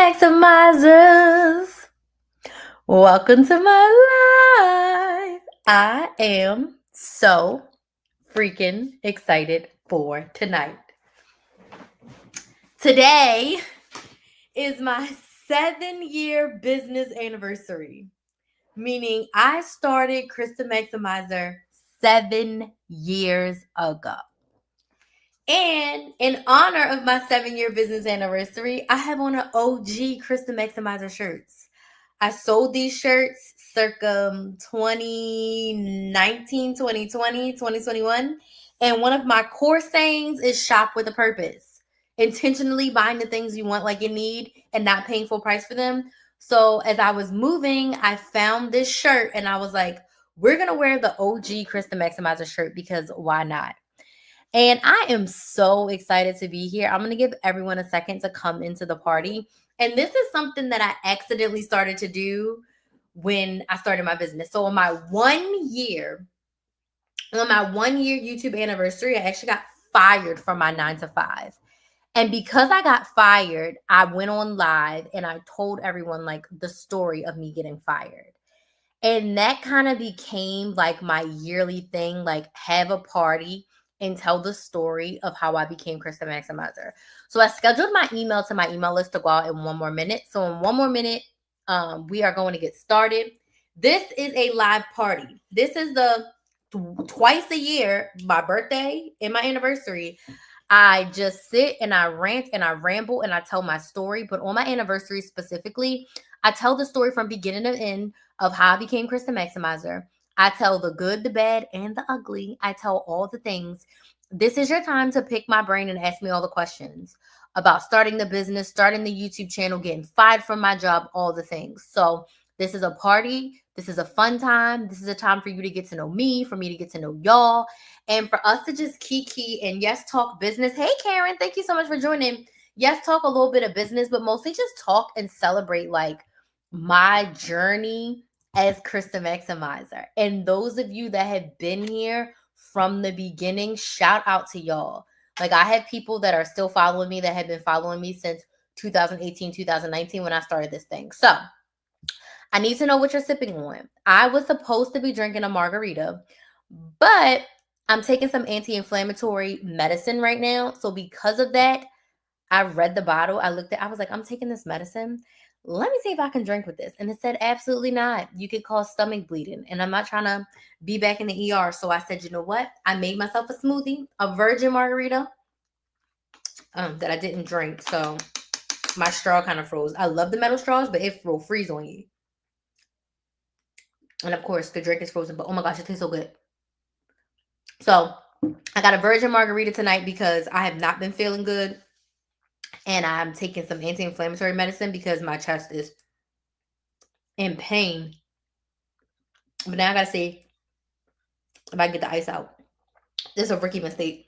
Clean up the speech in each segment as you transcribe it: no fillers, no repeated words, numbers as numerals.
Maximizers, welcome to my life. I am so freaking excited for tonight. Today is my 7-year business anniversary, meaning I started Krys the Maximizer 7 years ago. And in honor of my 7-year business anniversary, I have on an OG Krys the Maximizer shirts. I sold these shirts circa 2019, 2020, 2021. And one of my core sayings is shop with a purpose. Intentionally buying the things you want like you need and not paying full price for them. So as I was moving, I found this shirt and I was like, we're going to wear the OG Krys the Maximizer shirt because why not? And I am so excited to be here. I'm going to give everyone a second to come into the party. And this is something that I accidentally started to do when I started my business. So on my 1 year YouTube anniversary, I actually got fired from my 9 to 5. And because I got fired, I went on live and I told everyone like the story of me getting fired. And that kind of became like my yearly thing, like have a party and tell the story of how I became Krys the Maximizer. So I scheduled my email to my email list to go out in 1 more minute. So in 1 more minute, we are going to get started. This is a live party. This is the twice a year, my birthday and my anniversary. I just sit and I rant and I ramble and I tell my story. But on my anniversary specifically, I tell the story from beginning to end of how I became Krys the Maximizer. I tell the good, the bad, and the ugly. I tell all the things. This is your time to pick my brain and ask me all the questions about starting the business, starting the YouTube channel, getting fired from my job, all the things. So this is a party. This is a fun time. This is a time for you to get to know me, for me to get to know y'all, and for us to just kiki and yes, talk business. Hey, Karen, thank you so much for joining. Yes, talk a little bit of business, but mostly just talk and celebrate like my journey as Krys the Maximizer. And those of you that have been here from the beginning, shout out to y'all. Like I have people that are still following me that have been following me since 2018, 2019 when I started this thing. So I need to know what you're sipping on. I was supposed to be drinking a margarita, but I'm taking some anti-inflammatory medicine right now. So because of that, I read the bottle. I was like, I'm taking this medicine. Let me see if I can drink with this. And it said, absolutely not. You could cause stomach bleeding. And I'm not trying to be back in the ER. So I said, you know what? I made myself a smoothie, a virgin margarita that I didn't drink. So my straw kind of froze. I love the metal straws, but it will freeze on you. And of course, the drink is frozen. But oh my gosh, it tastes so good. So I got a virgin margarita tonight because I have not been feeling good. And I'm taking some anti-inflammatory medicine because my chest is in pain. But now I gotta see if I can get the ice out. This is a rookie mistake.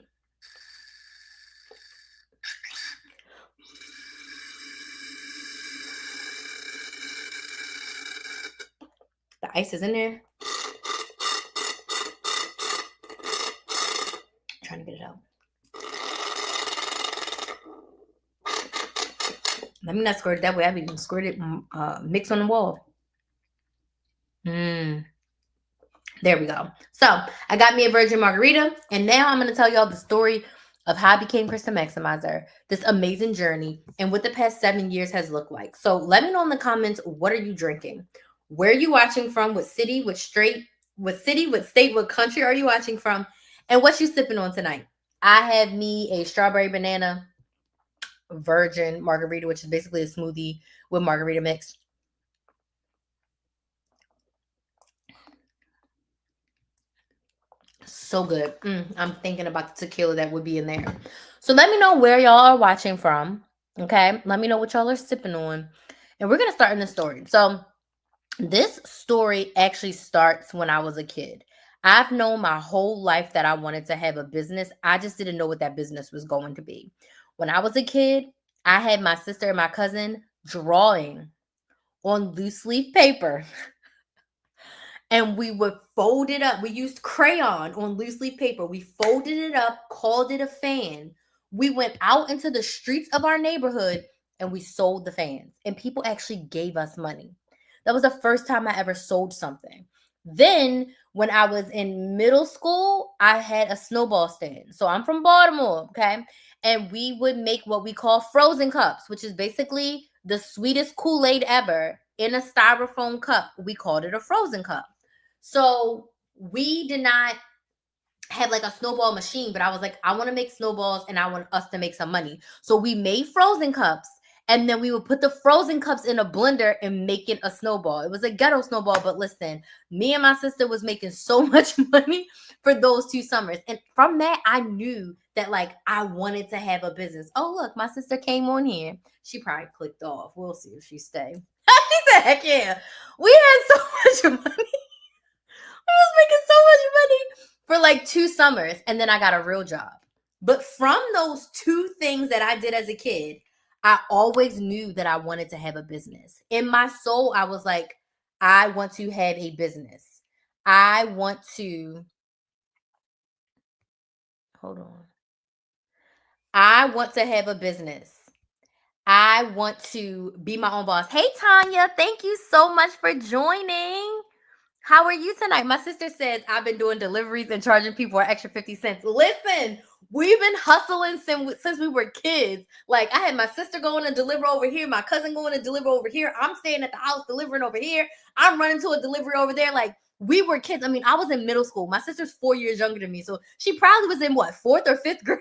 The ice is in there. I'm trying to get it out. Let me not squirt it that way. I've even squirted mix on the wall. There we go. So I got me a virgin margarita, and now I'm going to tell y'all the story of how I became Krys the Maximizer, this amazing journey, and what the past 7 years has looked like. So let me know in the comments, what are you drinking? Where are you watching from? What city, what state, what country are you watching from? And what you sipping on tonight? I have me a strawberry banana virgin margarita, which is basically a smoothie with margarita mix. So good. I'm thinking about the tequila that would be in there. So let me know where y'all are watching from. Okay. Let me know what y'all are sipping on. And we're going to start in the story. So this story actually starts when I was a kid. I've known my whole life that I wanted to have a business. I just didn't know what that business was going to be. When I was a kid, I had my sister and my cousin drawing on loose leaf paper. And we would fold it up. We used crayon on loose leaf paper. We folded it up, called it a fan. We went out into the streets of our neighborhood and we sold the fans, and people actually gave us money. That was the first time I ever sold something. Then, when I was in middle school, I had a snowball stand. So I'm from Baltimore, okay? And we would make what we call frozen cups, which is basically the sweetest Kool-Aid ever in a styrofoam cup. We called it a frozen cup. So we did not have like a snowball machine, but I was like, I want to make snowballs and I want us to make some money. So we made frozen cups, and then we would put the frozen cups in a blender and make it a snowball. It was a ghetto snowball, but listen, me and my sister was making so much money for those 2 summers. And from that, I knew that like I wanted to have a business. Oh, look, my sister came on here. She probably clicked off. We'll see if she stay. She said, heck yeah. We had so much money. I was making so much money for like 2 summers, and then I got a real job. But from those 2 things that I did as a kid, I always knew that I wanted to have a business. In my soul, I was like, I want to have a business. I want to, hold on. I want to have a business. I want to be my own boss. Hey, Tanya, thank you so much for joining. How are you tonight? My sister says I've been doing deliveries and charging people an extra 50 cents. Listen, we've been hustling since we were kids. Like, I had my sister going to deliver over here, my cousin going to deliver over here. I'm staying at the house delivering over here. I'm running to a delivery over there. Like, we were kids. I mean, I was in middle school. My sister's 4 years younger than me. So she probably was in what, 4th or 5th grade?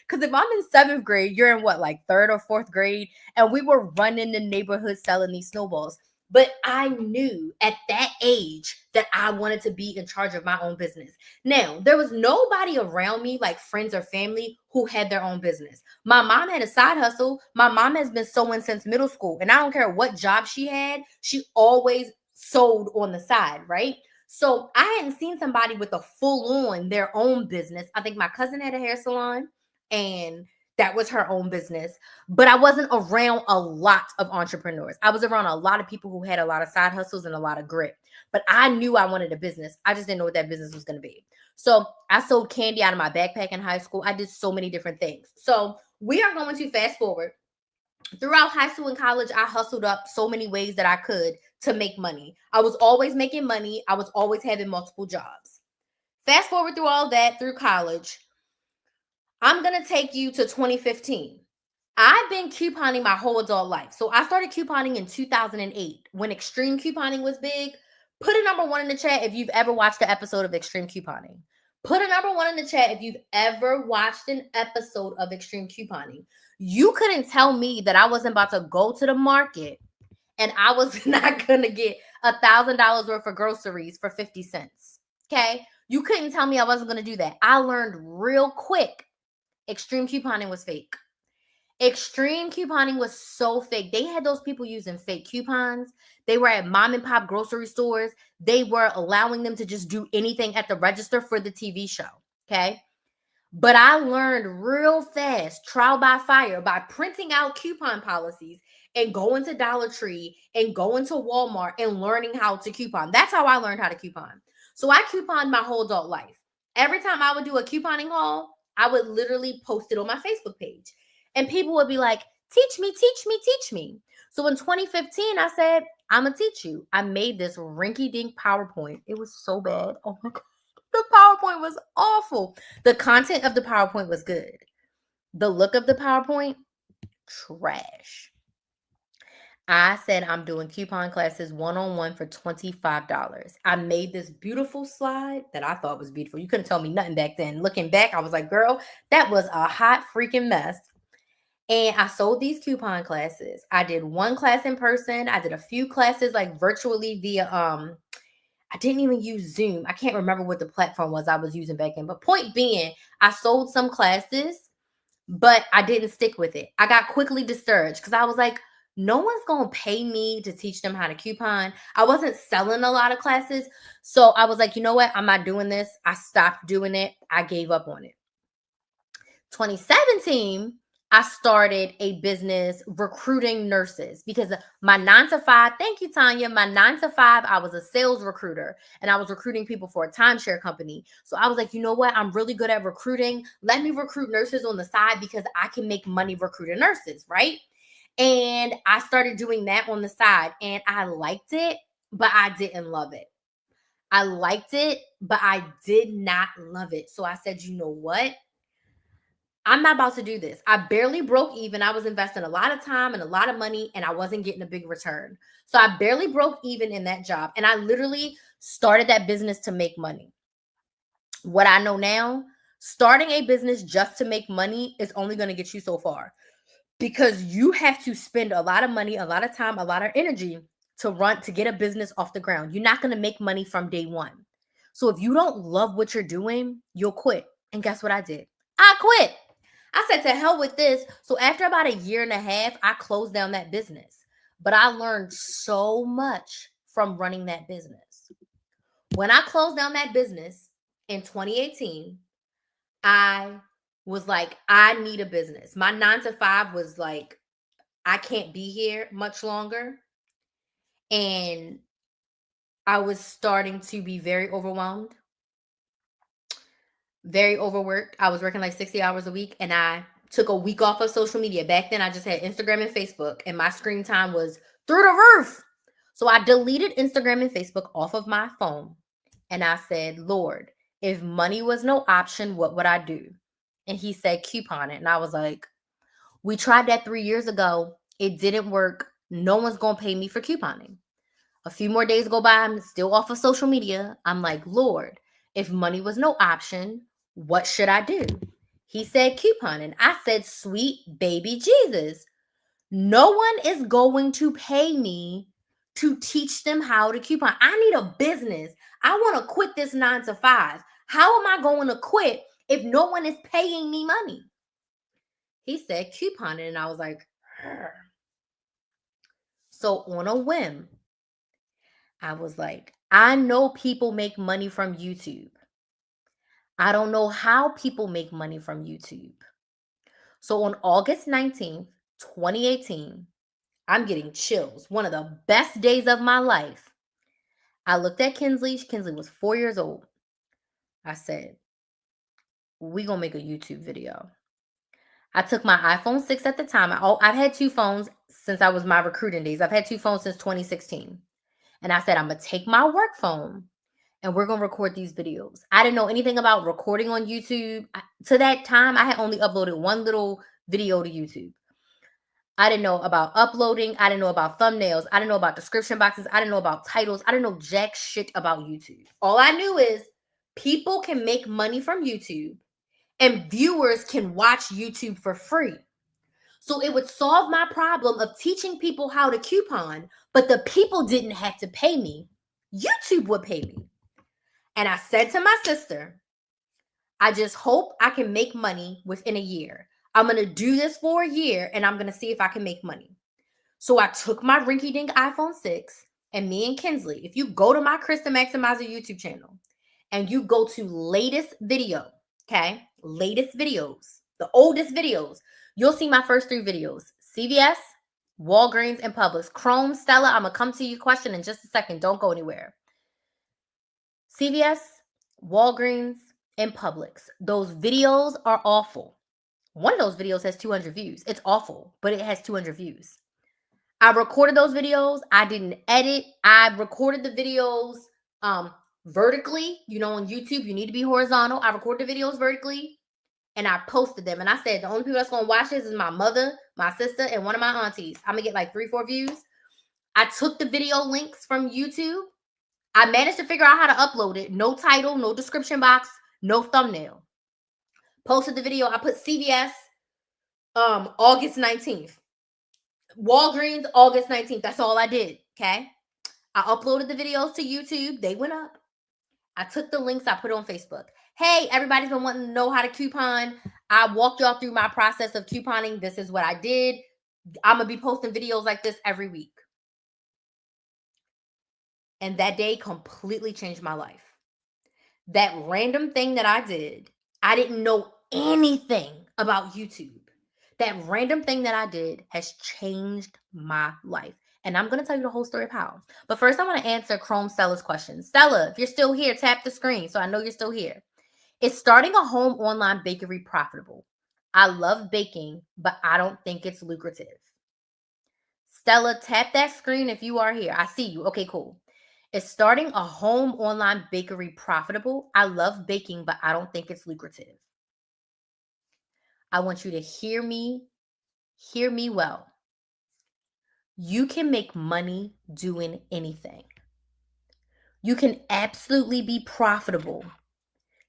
Because if I'm in 7th grade, you're in what, like 3rd or 4th grade? And we were running the neighborhood selling these snowballs. But I knew at that age that I wanted to be in charge of my own business. Now, there was nobody around me, like friends or family, who had their own business. My mom had a side hustle. My mom has been sewing since middle school. And I don't care what job she had, she always sewed on the side, right? So I hadn't seen somebody with a full on their own business. I think my cousin had a hair salon, and that was her own business. But I wasn't around a lot of entrepreneurs. I was around a lot of people who had a lot of side hustles and a lot of grit. But I knew I wanted a business. I just didn't know what that business was going to be. So I sold candy out of my backpack in high school. I did so many different things. So we are going to fast forward. Throughout high school and college, I hustled up so many ways that I could to make money. I was always making money. I was always having multiple jobs. Fast forward through all that through college. I'm going to take you to 2015. I've been couponing my whole adult life. So I started couponing in 2008 when extreme couponing was big. Put a number 1 in the chat if you've ever watched an episode of extreme couponing. Put a number 1 in the chat if you've ever watched an episode of extreme couponing. You couldn't tell me that I wasn't about to go to the market and I was not going to get $1,000 worth of groceries for 50 cents. Okay? You couldn't tell me I wasn't going to do that. I learned real quick extreme couponing was fake. Extreme couponing was so fake. They had those people using fake coupons. They were at mom and pop grocery stores. They were allowing them to just do anything at the register for the TV show. Okay. But I learned real fast, trial by fire, by printing out coupon policies and going to Dollar Tree and going to Walmart and learning how to coupon. That's how I learned how to coupon. So I couponed my whole adult life. Every time I would do a couponing haul, I would literally post it on my Facebook page. And people would be like, teach me, teach me, teach me. So in 2015, I said, I'm going to teach you. I made this rinky-dink PowerPoint. It was so bad. Oh my God. The PowerPoint was awful. The content of the PowerPoint was good. The look of the PowerPoint, trash. I said I'm doing coupon classes one-on-one for $25. I made this beautiful slide that I thought was beautiful. You couldn't tell me nothing back then. Looking back, I was like, girl, that was a hot freaking mess. And I sold these coupon classes. I did 1 class in person. I did a few classes like virtually via, I didn't even use Zoom. I can't remember what the platform was I was using back then. But point being, I sold some classes, but I didn't stick with it. I got quickly discouraged because I was like, no one's going to pay me to teach them how to coupon. I wasn't selling a lot of classes. So I was like, you know what? I'm not doing this. I stopped doing it. I gave up on it. 2017, I started a business recruiting nurses because my 9-to-5, thank you, Tanya, my 9-to-5, I was a sales recruiter and I was recruiting people for a timeshare company. So I was like, you know what? I'm really good at recruiting. Let me recruit nurses on the side because I can make money recruiting nurses, right? And I started doing that on the side, and I liked it, but I didn't love it. I liked it, but I did not love it. So I said, you know what? I'm not about to do this. I barely broke even. I was investing a lot of time and a lot of money, and I wasn't getting a big return. So I barely broke even in that job. And I literally started that business to make money. What I know now, starting a business just to make money is only going to get you so far, because you have to spend a lot of money, a lot of time, a lot of energy to get a business off the ground. You're not going to make money from day one. So if you don't love what you're doing, you'll quit. And guess what I did? I quit. I said, to hell with this. So after about a year and a half, I closed down that business. But I learned so much from running that business. When I closed down that business in 2018, I was like, I need a business. My 9 to 5 was like, I can't be here much longer. And I was starting to be very overwhelmed, very overworked. I was working like 60 hours a week, and I took a week off of social media. Back then, I just had Instagram and Facebook, and my screen time was through the roof. So I deleted Instagram and Facebook off of my phone. And I said, Lord, if money was no option, what would I do? And he said, coupon it. And I was like, we tried that 3 years ago. It didn't work. No one's going to pay me for couponing. A few more days go by. I'm still off of social media. I'm like, Lord, if money was no option, what should I do? He said couponing. I said, sweet baby Jesus. No one is going to pay me to teach them how to coupon. I need a business. I want to quit this 9 to 5. How am I going to quit if no one is paying me money? He said couponing, and I was like, "Arr." So on a whim, I was like, I know people make money from YouTube. I don't know how people make money from YouTube. So on August 19th, 2018, I'm getting chills. One of the best days of my life. I looked at Kinsley. Kinsley was 4 years old. I said, we gonna make a YouTube video. I took my iPhone 6 at the time. I've had 2 phones since I was my recruiting days. I've had 2 phones since 2016. And I said, I'm gonna take my work phone and we're gonna record these videos. I didn't know anything about recording on YouTube. To that time, I had only uploaded one little video to YouTube. I didn't know about uploading. I didn't know about thumbnails. I didn't know about description boxes. I didn't know about titles. I didn't know jack shit about YouTube. All I knew is people can make money from YouTube and viewers can watch YouTube for free. So it would solve my problem of teaching people how to coupon, but the people didn't have to pay me. YouTube would pay me. And I said to my sister, I just hope I can make money within a year. I'm going to do this for a year and I'm going to see if I can make money. So I took my rinky-dink iPhone 6 and me and Kinsley, if you go to my Krys the Maximizer YouTube channel and you go to latest video, okay, latest videos, the oldest videos, you'll see my first 3 videos: CVS, Walgreens, and Publix. Chrome, Stella, I'm going to come to your question in just a second. Don't go anywhere. CVS, Walgreens, and Publix. Those videos are awful. One of those videos has 200 views. It's awful, but it has 200 views. I recorded those videos. I didn't edit. I recorded the videos vertically. You know, on YouTube, you need to be horizontal. I recorded the videos vertically and I posted them. And I said, the only people that's going to watch this is my mother, my sister, and one of my aunties. I'm going to get like 3-4 views. I took the video links from YouTube. I managed to figure out how to upload it. No title, no description box, no thumbnail. Posted the video. I put CVS August 19th. Walgreens August 19th. That's all I did. Okay. I uploaded the videos to YouTube. They went up. I took the links. I put it on Facebook. Hey, everybody's been wanting to know how to coupon. I walked y'all through my process of couponing. This is what I did. I'm going to be posting videos like this every week. And that day completely changed my life. That random thing that I did, I didn't know anything about YouTube. That random thing that I did has changed my life. And I'm going to tell you the whole story of how. But first, I want to answer Chrome Stella's question. Stella, if you're still here, tap the screen so I know you're still here. Is starting a home online bakery profitable? I love baking, but I don't think it's lucrative. Stella, tap that screen if you are here. I see you. Okay, cool. Is starting a home online bakery profitable? I love baking, but I don't think it's lucrative. I want you to hear me well. You can make money doing anything. You can absolutely be profitable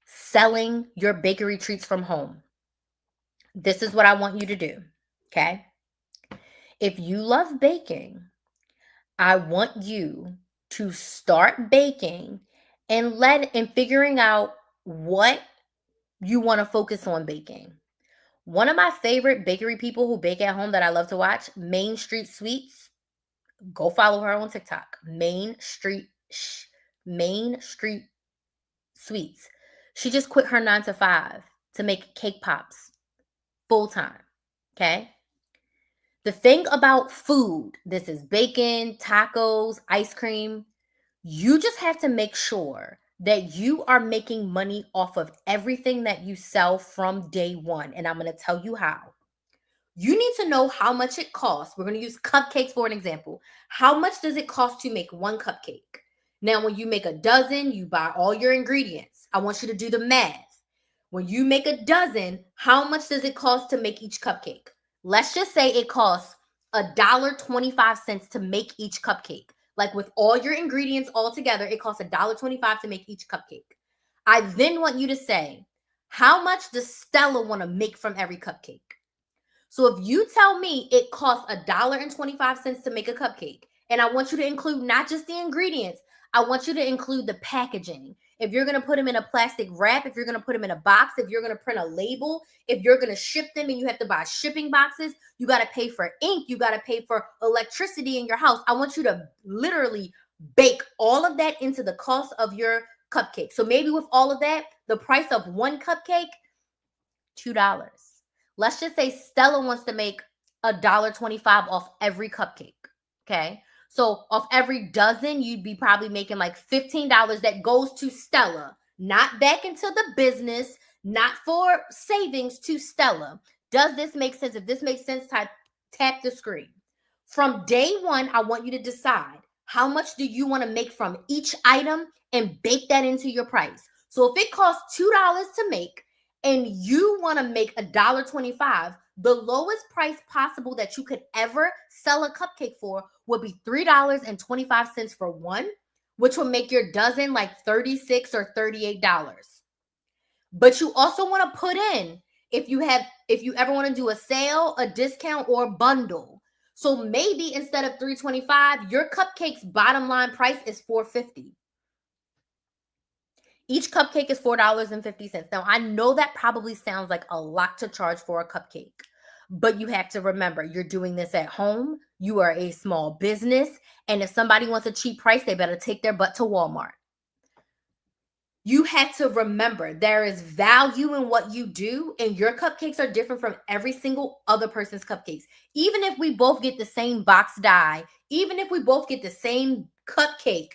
selling your bakery treats from home. This is what I want you to do, okay? If you love baking, I want you to start baking and figuring out what you want to focus on baking. One of my favorite bakery people who bake at home that I love to watch, Main Street Sweets. Go follow her on TikTok. Main Street Sweets. She just quit her 9 to 5 to make cake pops full time. Okay? The thing about food, this is bacon, tacos, ice cream, you just have to make sure that you are making money off of everything that you sell from day one. And I'm going to tell you how. You need to know how much it costs. We're going to use cupcakes for an example. How much does it cost to make one cupcake? Now, when you make a dozen, you buy all your ingredients. I want you to do the math. When you make a dozen, how much does it cost to make each cupcake? Let's just say it costs $1.25 to make each cupcake. Like with all your ingredients all together, it costs $1.25 to make each cupcake. I then want you to say, how much does Stella want to make from every cupcake? So if you tell me it costs $1.25 to make a cupcake, and I want you to include not just the ingredients, I want you to include the packaging. If you're going to put them in a plastic wrap, if you're going to put them in a box, if you're going to print a label, if you're going to ship them and you have to buy shipping boxes, you got to pay for ink, you got to pay for electricity in your house. I want you to literally bake all of that into the cost of your cupcake. So maybe with all of that, the price of one cupcake, $2. Let's just say Stella wants to make $1.25 off every cupcake. Okay. So off every dozen, you'd be probably making like $15 that goes to Stella, not back into the business, not for savings, to Stella. Does this make sense? If this makes sense, tap the screen. From day one, I want you to decide how much do you want to make from each item and bake that into your price. So if it costs $2 to make, and you want to make $1.25, the lowest price possible that you could ever sell a cupcake for would be $3.25 for one, which will make your dozen like $36 or $38. But you also want to put in if you ever want to do a sale, a discount, or a bundle. So maybe instead of $3.25, your cupcake's bottom line price is $4.50. Each cupcake is $4.50. Now, I know that probably sounds like a lot to charge for a cupcake, but you have to remember you're doing this at home. You are a small business. And if somebody wants a cheap price, they better take their butt to Walmart. You have to remember there is value in what you do, and your cupcakes are different from every single other person's cupcakes. Even if we both get the same box dye, even if we both get the same cupcake,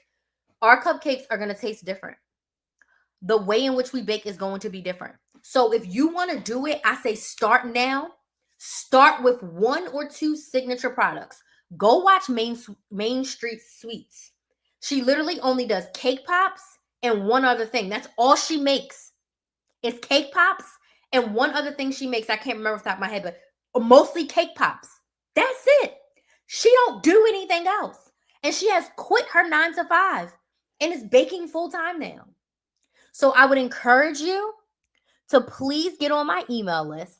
our cupcakes are going to taste different. The way in which we bake is going to be different. So if you want to do it, I say start now. Start with 1 or 2 signature products. Go watch Main Street Sweets. She literally only does cake pops and one other thing. That's all she makes is cake pops and one other thing she makes. I can't remember off the top of my head, but mostly cake pops. That's it. She don't do anything else. And she has quit her 9 to 5 and is baking full time now. So I would encourage you to please get on my email list.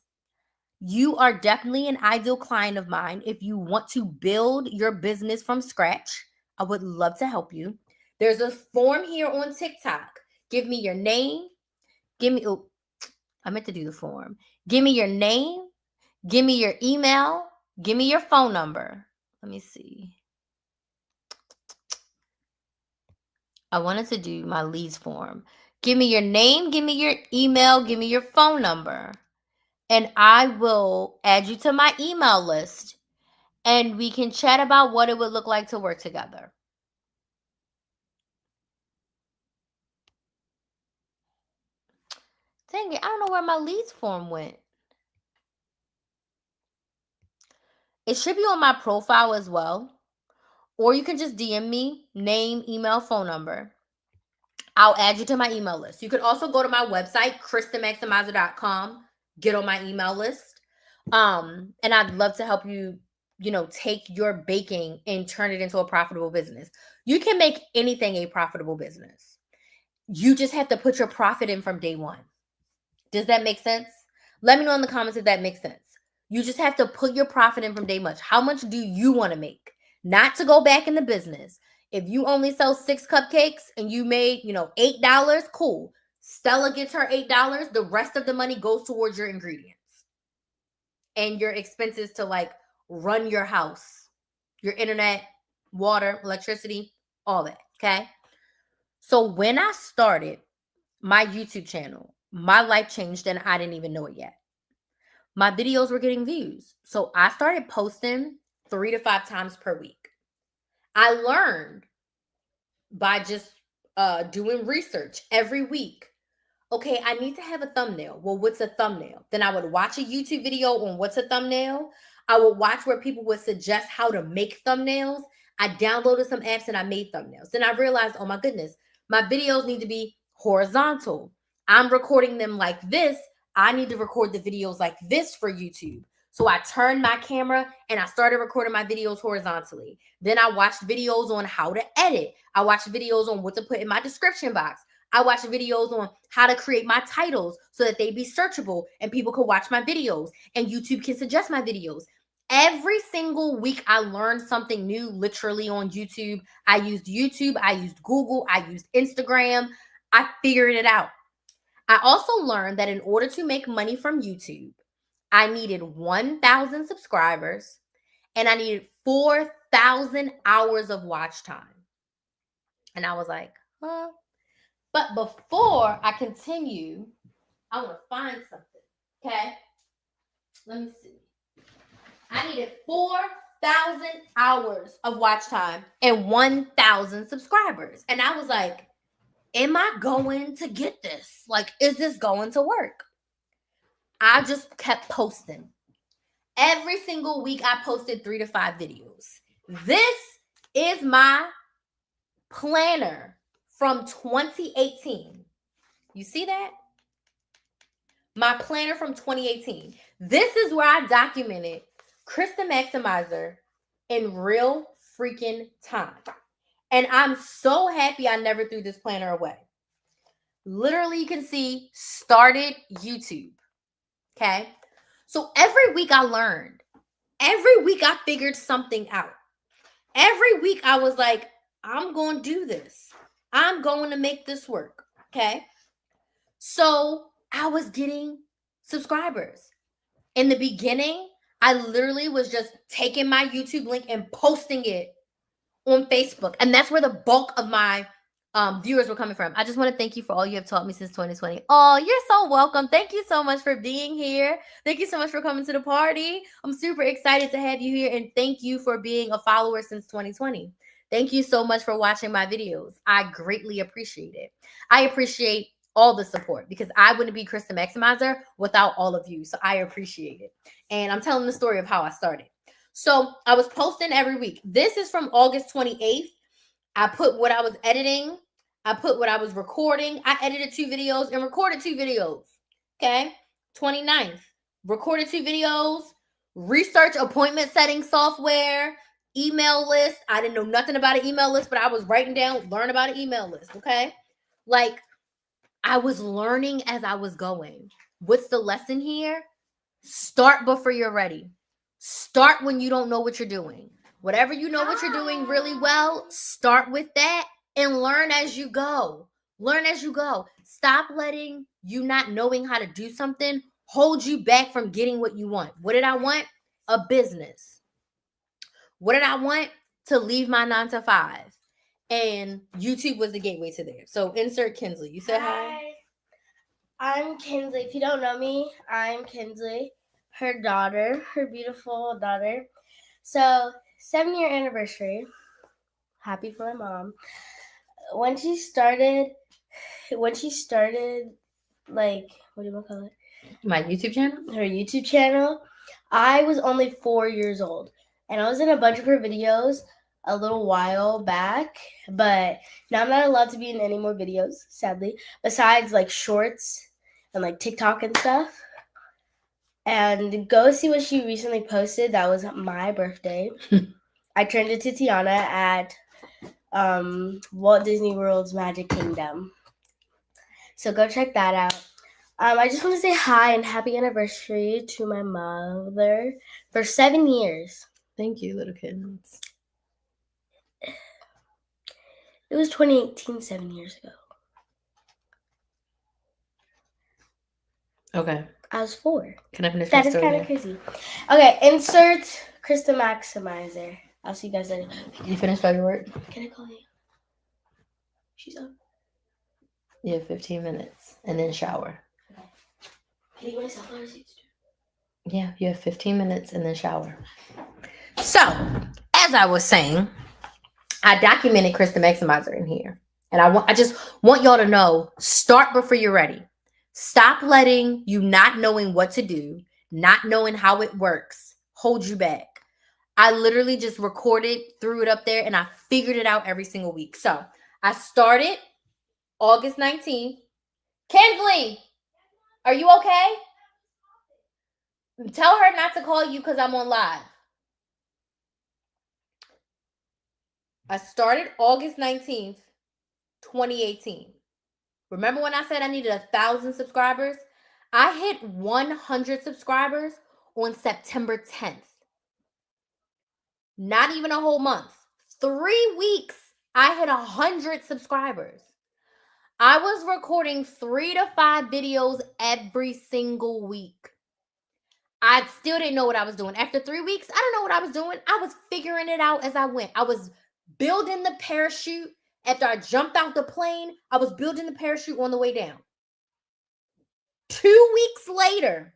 You are definitely an ideal client of mine. If you want to build your business from scratch, I would love to help you. There's a form here on TikTok. Give me your name. I meant to do the form. Give me your name. Give me your email. Give me your phone number. Let me see. I wanted to do my leads form. Give me your name, give me your email, give me your phone number, and I will add you to my email list, and we can chat about what it would look like to work together. Dang it, I don't know where my leads form went. It should be on my profile as well. Or you can just DM me, name, email, phone number. I'll add you to my email list. You could also go to my website, KrysTheMaximizer.com, get on my email list. And I'd love to help you, take your baking and turn it into a profitable business. You can make anything a profitable business. You just have to put your profit in from day one. Does that make sense? Let me know in the comments if that makes sense. You just have to put your profit in from day much. How much do you want to make? Not to go back in the business. If you only sell 6 cupcakes and you made, $8, cool. Stella gets her $8. The rest of the money goes towards your ingredients and your expenses to like run your house, your internet, water, electricity, all that. Okay. So when I started my YouTube channel, my life changed and I didn't even know it yet. My videos were getting views. So I started posting 3 to 5 times per week. I learned by just doing research every week. Okay, I need to have a thumbnail. Well, what's a thumbnail? Then I would watch a YouTube video on what's a thumbnail. I would watch where people would suggest how to make thumbnails. I downloaded some apps and I made thumbnails. Then I realized, oh my goodness, my videos need to be horizontal. I'm recording them like this. I need to record the videos like this for YouTube. So I turned my camera and I started recording my videos horizontally. Then I watched videos on how to edit. I watched videos on what to put in my description box. I watched videos on how to create my titles so that they be searchable and people could watch my videos and YouTube can suggest my videos. Every single week, I learned something new literally on YouTube. I used YouTube. I used Google. I used Instagram. I figured it out. I also learned that in order to make money from YouTube, I needed 1,000 subscribers and I needed 4,000 hours of watch time. And I was like, huh? But before I continue, I want to find something. Okay? Let me see. I needed 4,000 hours of watch time and 1,000 subscribers. And I was like, am I going to get this? Like, is this going to work? I just kept posting. Every single week, I posted 3 to 5 videos. This is my planner from 2018. You see that? My planner from 2018. This is where I documented Krys the Maximizer in real freaking time. And I'm so happy I never threw this planner away. Literally, you can see started YouTube. Okay. So every week I learned. Every week I figured something out. Every week I was like, I'm going to do this. I'm going to make this work. Okay. So I was getting subscribers. In the beginning, I literally was just taking my YouTube link and posting it on Facebook. And that's where the bulk of my viewers were coming from. I just want to thank you for all you have taught me since 2020. Oh, you're so welcome. Thank you so much for being here. Thank you so much for coming to the party. I'm super excited to have you here. And thank you for being a follower since 2020. Thank you so much for watching my videos. I greatly appreciate it. I appreciate all the support because I wouldn't be Krys the Maximizer without all of you. So I appreciate it. And I'm telling the story of how I started. So I was posting every week. This is from August 28th. I put what I was editing. I put what I was recording. I edited 2 videos and recorded 2 videos. Okay. 29th. Recorded 2 videos. Research appointment setting software. Email list. I didn't know nothing about an email list, but I was writing down, learn about an email list. Okay. Like, I was learning as I was going. What's the lesson here? Start before you're ready. Start when you don't know what you're doing. Whatever you know what you're doing really well, start with that and learn as you go. Learn as you go. Stop letting you not knowing how to do something hold you back from getting what you want. What did I want? A business. What did I want? To leave my 9 to 5. And YouTube was the gateway to there. So insert Kinsley. You said hi. I'm Kinsley. If you don't know me, I'm Kinsley, her daughter, her beautiful daughter. So 7-year anniversary. Happy for my mom. When she started, like, what do you want to call it? My YouTube channel? Her YouTube channel. I was only 4 years old. and I was in a bunch of her videos a little while back, but now I'm not allowed to be in any more videos, sadly, besides like shorts and like TikTok and stuff. And go see what she recently posted. That was my birthday. I turned into Tiana at Walt Disney World's Magic Kingdom. So go check that out. I just want to say hi and happy anniversary to my mother for 7 years. Thank you, little kids. It was 2018, 7 years ago. Okay. I was 4. Can I finish That my is story? kind of crazy. Okay, insert Krys the Maximizer. I'll see you guys later. You finished all your work? Can I call you? She's up. You have 15 minutes and then shower. Okay. Can you go to sunflower seeds too? Yeah, you have 15 minutes and then shower. So, as I was saying, I documented Krys the Maximizer in here. And I just want y'all to know, start before you're ready. Stop letting you not knowing what to do, not knowing how it works, hold you back. I literally just recorded, threw it up there, and I figured it out every single week. So I started August 19th. Kinsley, are you okay? Tell her not to call you because I'm on live. I started August 19th, 2018. Remember when I said I needed 1,000 subscribers? I hit 100 subscribers on September 10th. Not even a whole month. 3 weeks, I hit 100 subscribers. I was recording 3 to 5 videos every single week. I still didn't know what I was doing. After 3 weeks, I didn't know what I was doing. I was figuring it out as I went. I was building the parachute. After I jumped out the plane, I was building the parachute on the way down. 2 weeks later,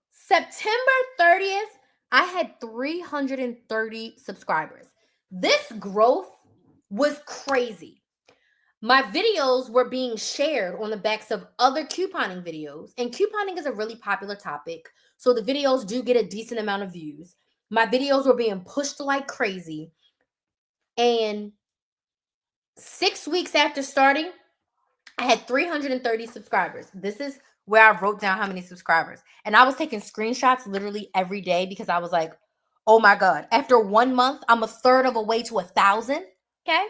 September 30th, I had 330 subscribers. This growth was crazy. My videos were being shared on the backs of other couponing videos, and couponing is a really popular topic, so the videos do get a decent amount of views. My videos were being pushed like crazy, and 6 weeks after starting, I had 330 subscribers. This is where I wrote down how many subscribers. And I was taking screenshots literally every day because I was like, oh my God, after 1 month, I'm a third of a way to 1,000. Okay.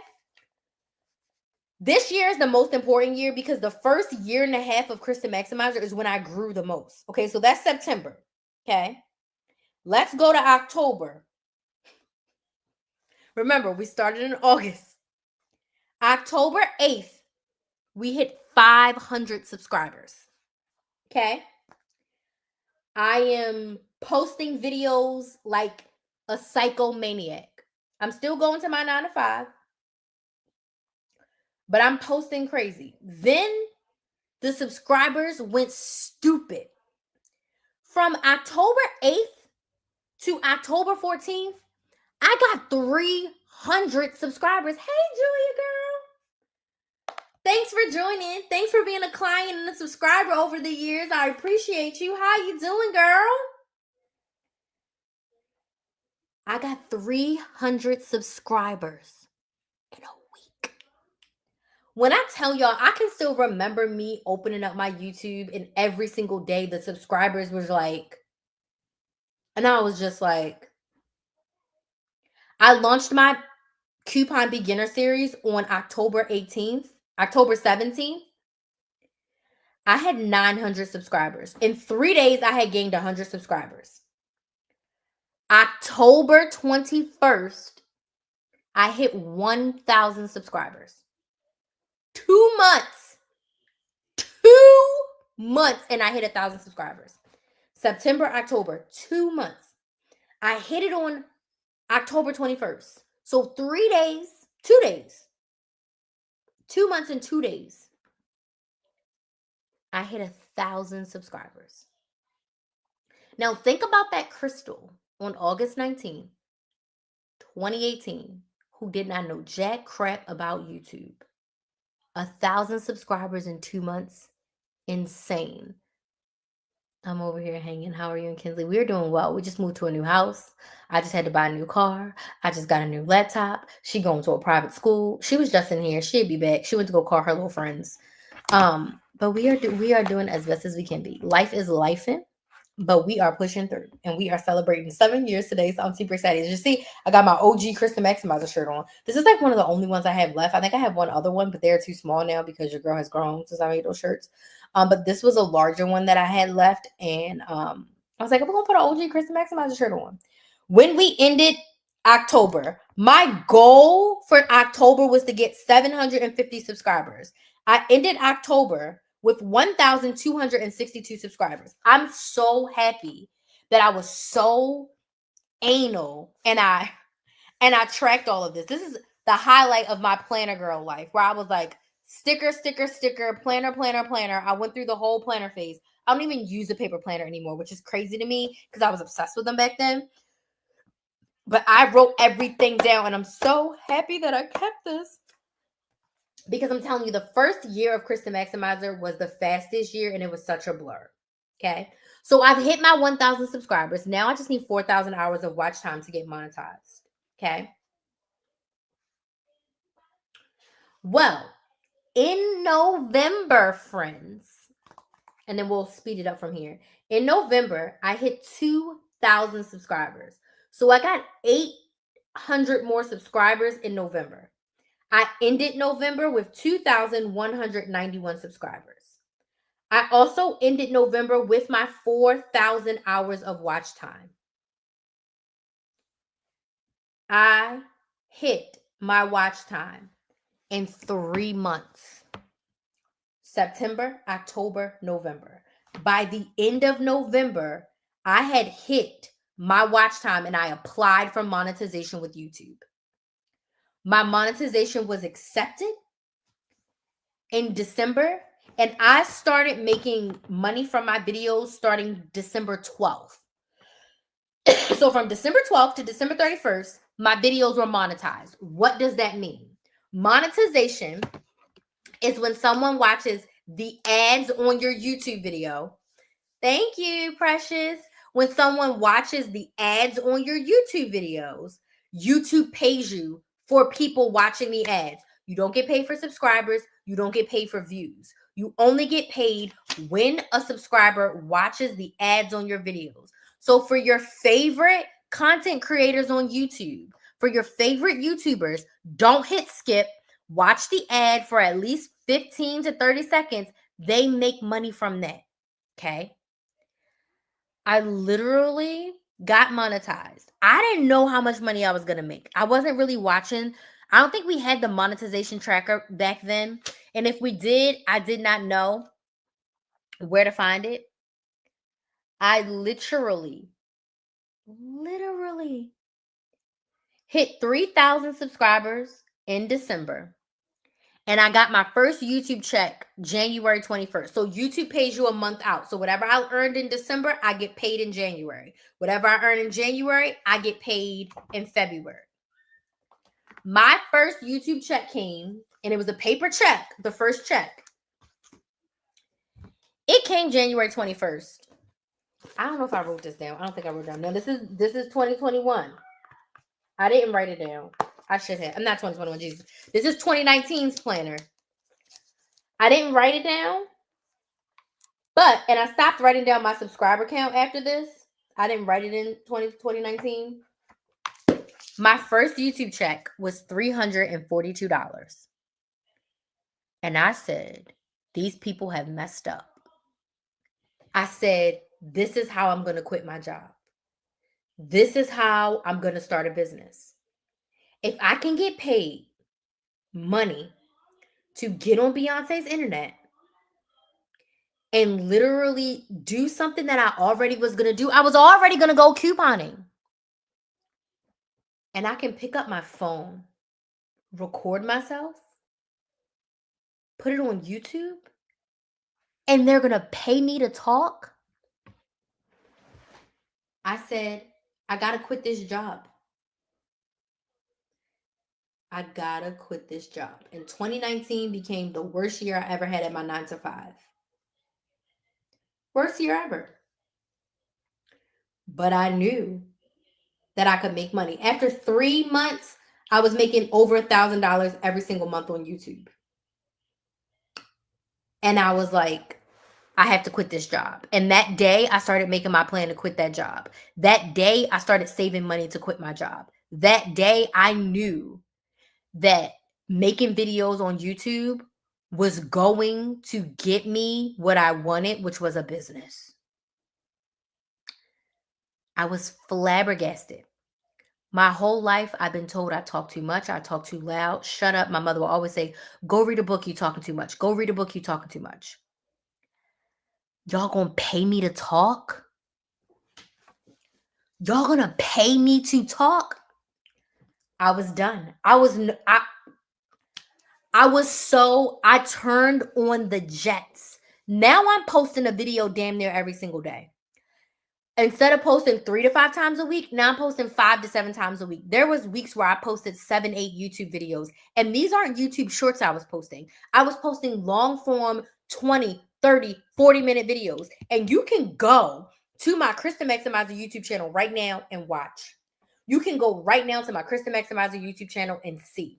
This year is the most important year because the first year and a half of Krys the Maximizer is when I grew the most. Okay. So that's September. Okay. Let's go to October. Remember, we started in August. October 8th, we hit 500 subscribers. Okay. I am posting videos like a psychomaniac. I'm still going to my 9 to 5, but I'm posting crazy. Then the subscribers went stupid. From October 8th to October 14th, I got 300 subscribers. Hey, Julia girl. Thanks for joining. Thanks for being a client and a subscriber over the years. I appreciate you. How you doing, girl? I got 300 subscribers in a week. When I tell y'all, I can still remember me opening up my YouTube and every single day the subscribers was like, and I was just like, I launched my coupon beginner series on October 18th, October 17th. I had 900 subscribers. In 3 days, I had gained 100 subscribers. October 21st, I hit 1,000 subscribers. 2 months. 2 months, and I hit 1,000 subscribers. September, October, 2 months. I hit it on October 21st. So 3 days, 2 days. 2 months and 2 days. I hit 1,000 subscribers. Now think about that crystal on August 19th, 2018, who did not know jack crap about YouTube. 1,000 subscribers in 2 months. Insane. I'm over here hanging. How are you and Kinsley? We're doing well. We just moved to a new house. I just had to buy a new car. I just got a new laptop. She going to a private school. She was just in here. She'd be back. She went to go call her little friends. But we are doing as best as we can be. Life is lifing, but we are pushing through, and we are celebrating 7 years today. So I'm super excited. As you see, I got my OG Kristen Maximizer shirt on. This is like one of the only ones I have left. I think I have one other one, but they're too small now because your girl has grown since I made those shirts. But this was a larger one that I had left, and I was like, we're gonna put an OG Kristen Maximizer shirt on. When we ended October, my goal for October was to get 750 subscribers. I ended October with 1,262 subscribers. I'm so happy that I was so anal and I tracked all of this. This is the highlight of my planner girl life, where I was like, sticker, sticker, sticker, planner, planner, planner. I went through the whole planner phase. I don't even use a paper planner anymore, which is crazy to me because I was obsessed with them back then. But I wrote everything down, and I'm so happy that I kept this. Because I'm telling you, the first year of Kristen Maximizer was the fastest year, and it was such a blur. Okay. So I've hit my 1,000 subscribers. Now I just need 4,000 hours of watch time to get monetized. Okay. Well, in November, friends, and then we'll speed it up from here. In November, I hit 2,000 subscribers. So I got 800 more subscribers in November. I ended November with 2,191 subscribers. I also ended November with my 4,000 hours of watch time. I hit my watch time in 3 months. September, October, November. By the end of November, I had hit my watch time and I applied for monetization with YouTube. My monetization was accepted in December, and I started making money from my videos starting December 12th. So from December 12th to December 31st, my videos were monetized. What does that mean? Monetization is when someone watches the ads on your YouTube video. Thank you, Precious. When someone watches the ads on your YouTube videos, YouTube pays you for people watching the ads. You don't get paid for subscribers. You don't get paid for views. You only get paid when a subscriber watches the ads on your videos. So for your favorite content creators on YouTube, for your favorite YouTubers, don't hit skip. Watch the ad for at least 15 to 30 seconds. They make money from that. Okay. I literally got monetized. I didn't know how much money I was going to make. I wasn't really watching. I don't think we had the monetization tracker back then. And if we did, I did not know where to find it. I literally hit 3,000 subscribers in December. And I got my first YouTube check January 21st. So YouTube pays you a month out. So whatever I earned in December, I get paid in January. Whatever I earn in January, I get paid in February. My first YouTube check came, and it was a paper check, the first check. It came January 21st. I don't know if I wrote this down. I don't think I wrote it down. No, this is 2021. I didn't write it down. I should have. I'm not 2021, Jesus. This is 2019's planner. I didn't write it down. And I stopped writing down my subscriber count after this. I didn't write it in 2019. My first YouTube check was $342. And I said, these people have messed up. I said, this is how I'm going to quit my job. This is how I'm going to start a business. If I can get paid money to get on Beyonce's internet and literally do something that I already was going to do, I was already going to go couponing. And I can pick up my phone, record myself, put it on YouTube, and they're going to pay me to talk. I said, I got to quit this job. I got to quit this job. And 2019 became the worst year I ever had at my 9 to 5. Worst year ever. but I knew that I could make money. After 3 months, I was making over $1,000 every single month on YouTube. And I was like, I have to quit this job. And that day, I started making my plan to quit that job. That day, I started saving money to quit my job. That day, I knew that making videos on YouTube was going to get me what I wanted, which was a business. I was flabbergasted. My whole life, I've been told I talk too much. I talk too loud. Shut up. My mother will always say, go read a book. You talking too much. Go read a book. You talking too much. Y'all gonna pay me to talk? Y'all gonna pay me to talk? I was done. I turned on the jets. Now I'm posting a video damn near every single day. Instead of posting 3 to 5 times a week, now I'm posting 5 to 7 times a week. There was weeks where I posted 7, 8 YouTube videos. And these aren't YouTube shorts I was posting. I was posting long form 20, 30, 40-minute videos. And you can go to my Krys the Maximizer YouTube channel right now and watch. You can go right now to my Krys the Maximizer YouTube channel and see.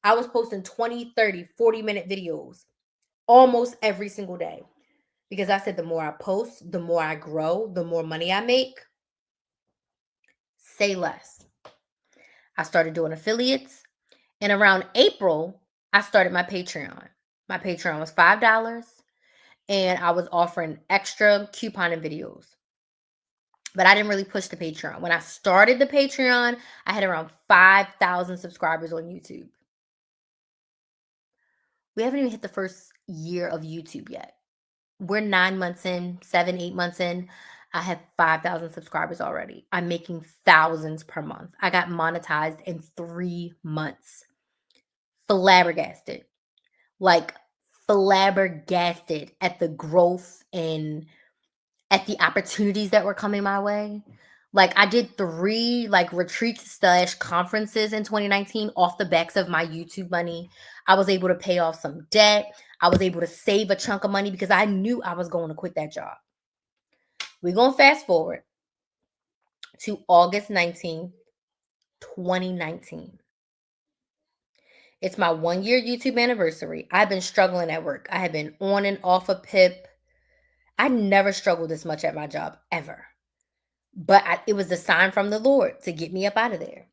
I was posting 20, 30, 40-minute videos almost every single day. Because I said the more I post, the more I grow, the more money I make. Say less. I started doing affiliates. And around April, I started my Patreon. My Patreon was $5. And I was offering extra couponing videos. But I didn't really push the Patreon. When I started the Patreon, I had around 5,000 subscribers on YouTube. We haven't even hit the first year of YouTube yet. We're 9 months in, 7, 8 months in. I have 5,000 subscribers already. I'm making thousands per month. I got monetized in 3 months. Flabbergasted. Like, flabbergasted at the growth and at the opportunities that were coming my way. Like, I did 3 retreats / conferences in 2019 off the backs of my YouTube money. I was able to pay off some debt. I was able to save a chunk of money because I knew I was going to quit that job. We're going to fast forward to August 19th, 2019. It's my 1-year YouTube anniversary. I've been struggling at work. I have been on and off a PIP. I never struggled this much at my job, ever. But it was a sign from the Lord to get me up out of there.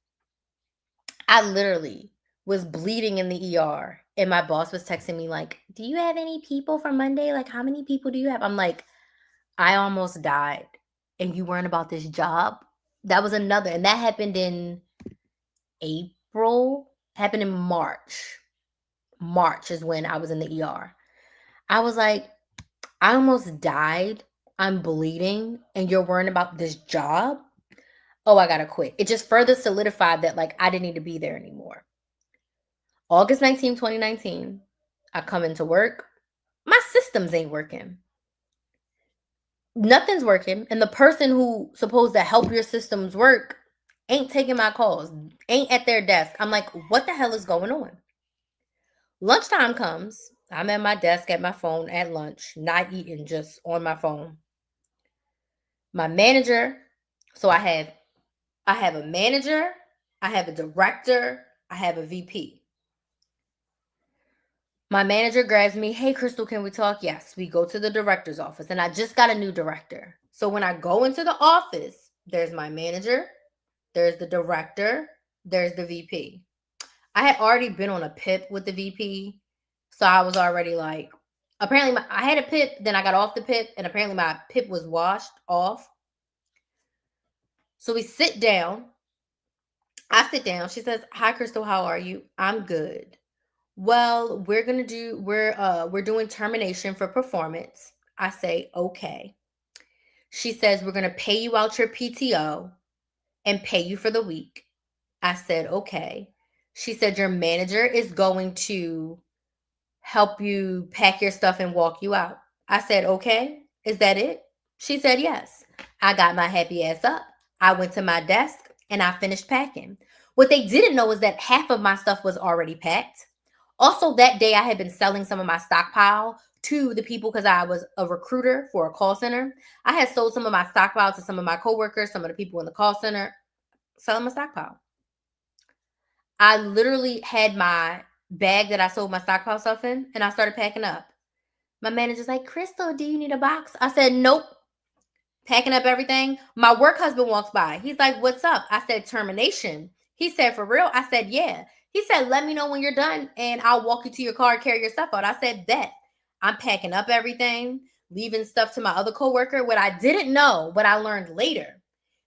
I literally was bleeding in the ER. And my boss was texting me like, do you have any people for Monday? Like, how many people do you have? I'm like, I almost died. And you weren't about this job? That was another. And that happened in April. Happened in March. March is when I was in the ER. I was like, I almost died. I'm bleeding. And you're worrying about this job? Oh, I gotta quit. It just further solidified that I didn't need to be there anymore. August 19, 2019, I come into work. My systems ain't working. Nothing's working. And the person who's supposed to help your systems work ain't taking my calls, ain't at their desk. I'm like, what the hell is going on? Lunchtime comes. I'm at my desk at my phone at lunch, not eating, just on my phone. My manager, so I have a manager, I have a director, I have a VP. My manager grabs me, hey, Crystal, can we talk? Yes, we go to the director's office, and I just got a new director. So when I go into the office, there's my manager, there's the director, there's the VP. I had already been on a PIP with the VP, so I was already like, apparently I had a PIP, then I got off the PIP, and apparently my PIP was washed off. So we sit down. I sit down. She says, hi, Crystal, how are you? I'm good. Well, we're doing termination for performance. I say, okay. She says, we're going to pay you out your PTO and pay you for the week. I said, okay. She said, your manager is going to help you pack your stuff and walk you out. I said, okay. Is that it? She said, yes. I got my happy ass up. I went to my desk and I finished packing. What they didn't know is that half of my stuff was already packed. Also, that day, I had been selling some of my stockpile to the people because I was a recruiter for a call center. I had sold some of my stockpile to some of my coworkers, some of the people in the call center, selling my stockpile. I literally had my bag that I sold my stockpile stuff in, and I started packing up. My manager's like, Crystal, do you need a box? I said, nope. Packing up everything. My work husband walks by. He's like, what's up? I said, termination. He said, for real? I said, yeah. He said, let me know when you're done and I'll walk you to your car and carry your stuff out. I said, bet. I'm packing up everything, leaving stuff to my other coworker. What I didn't know, what I learned later,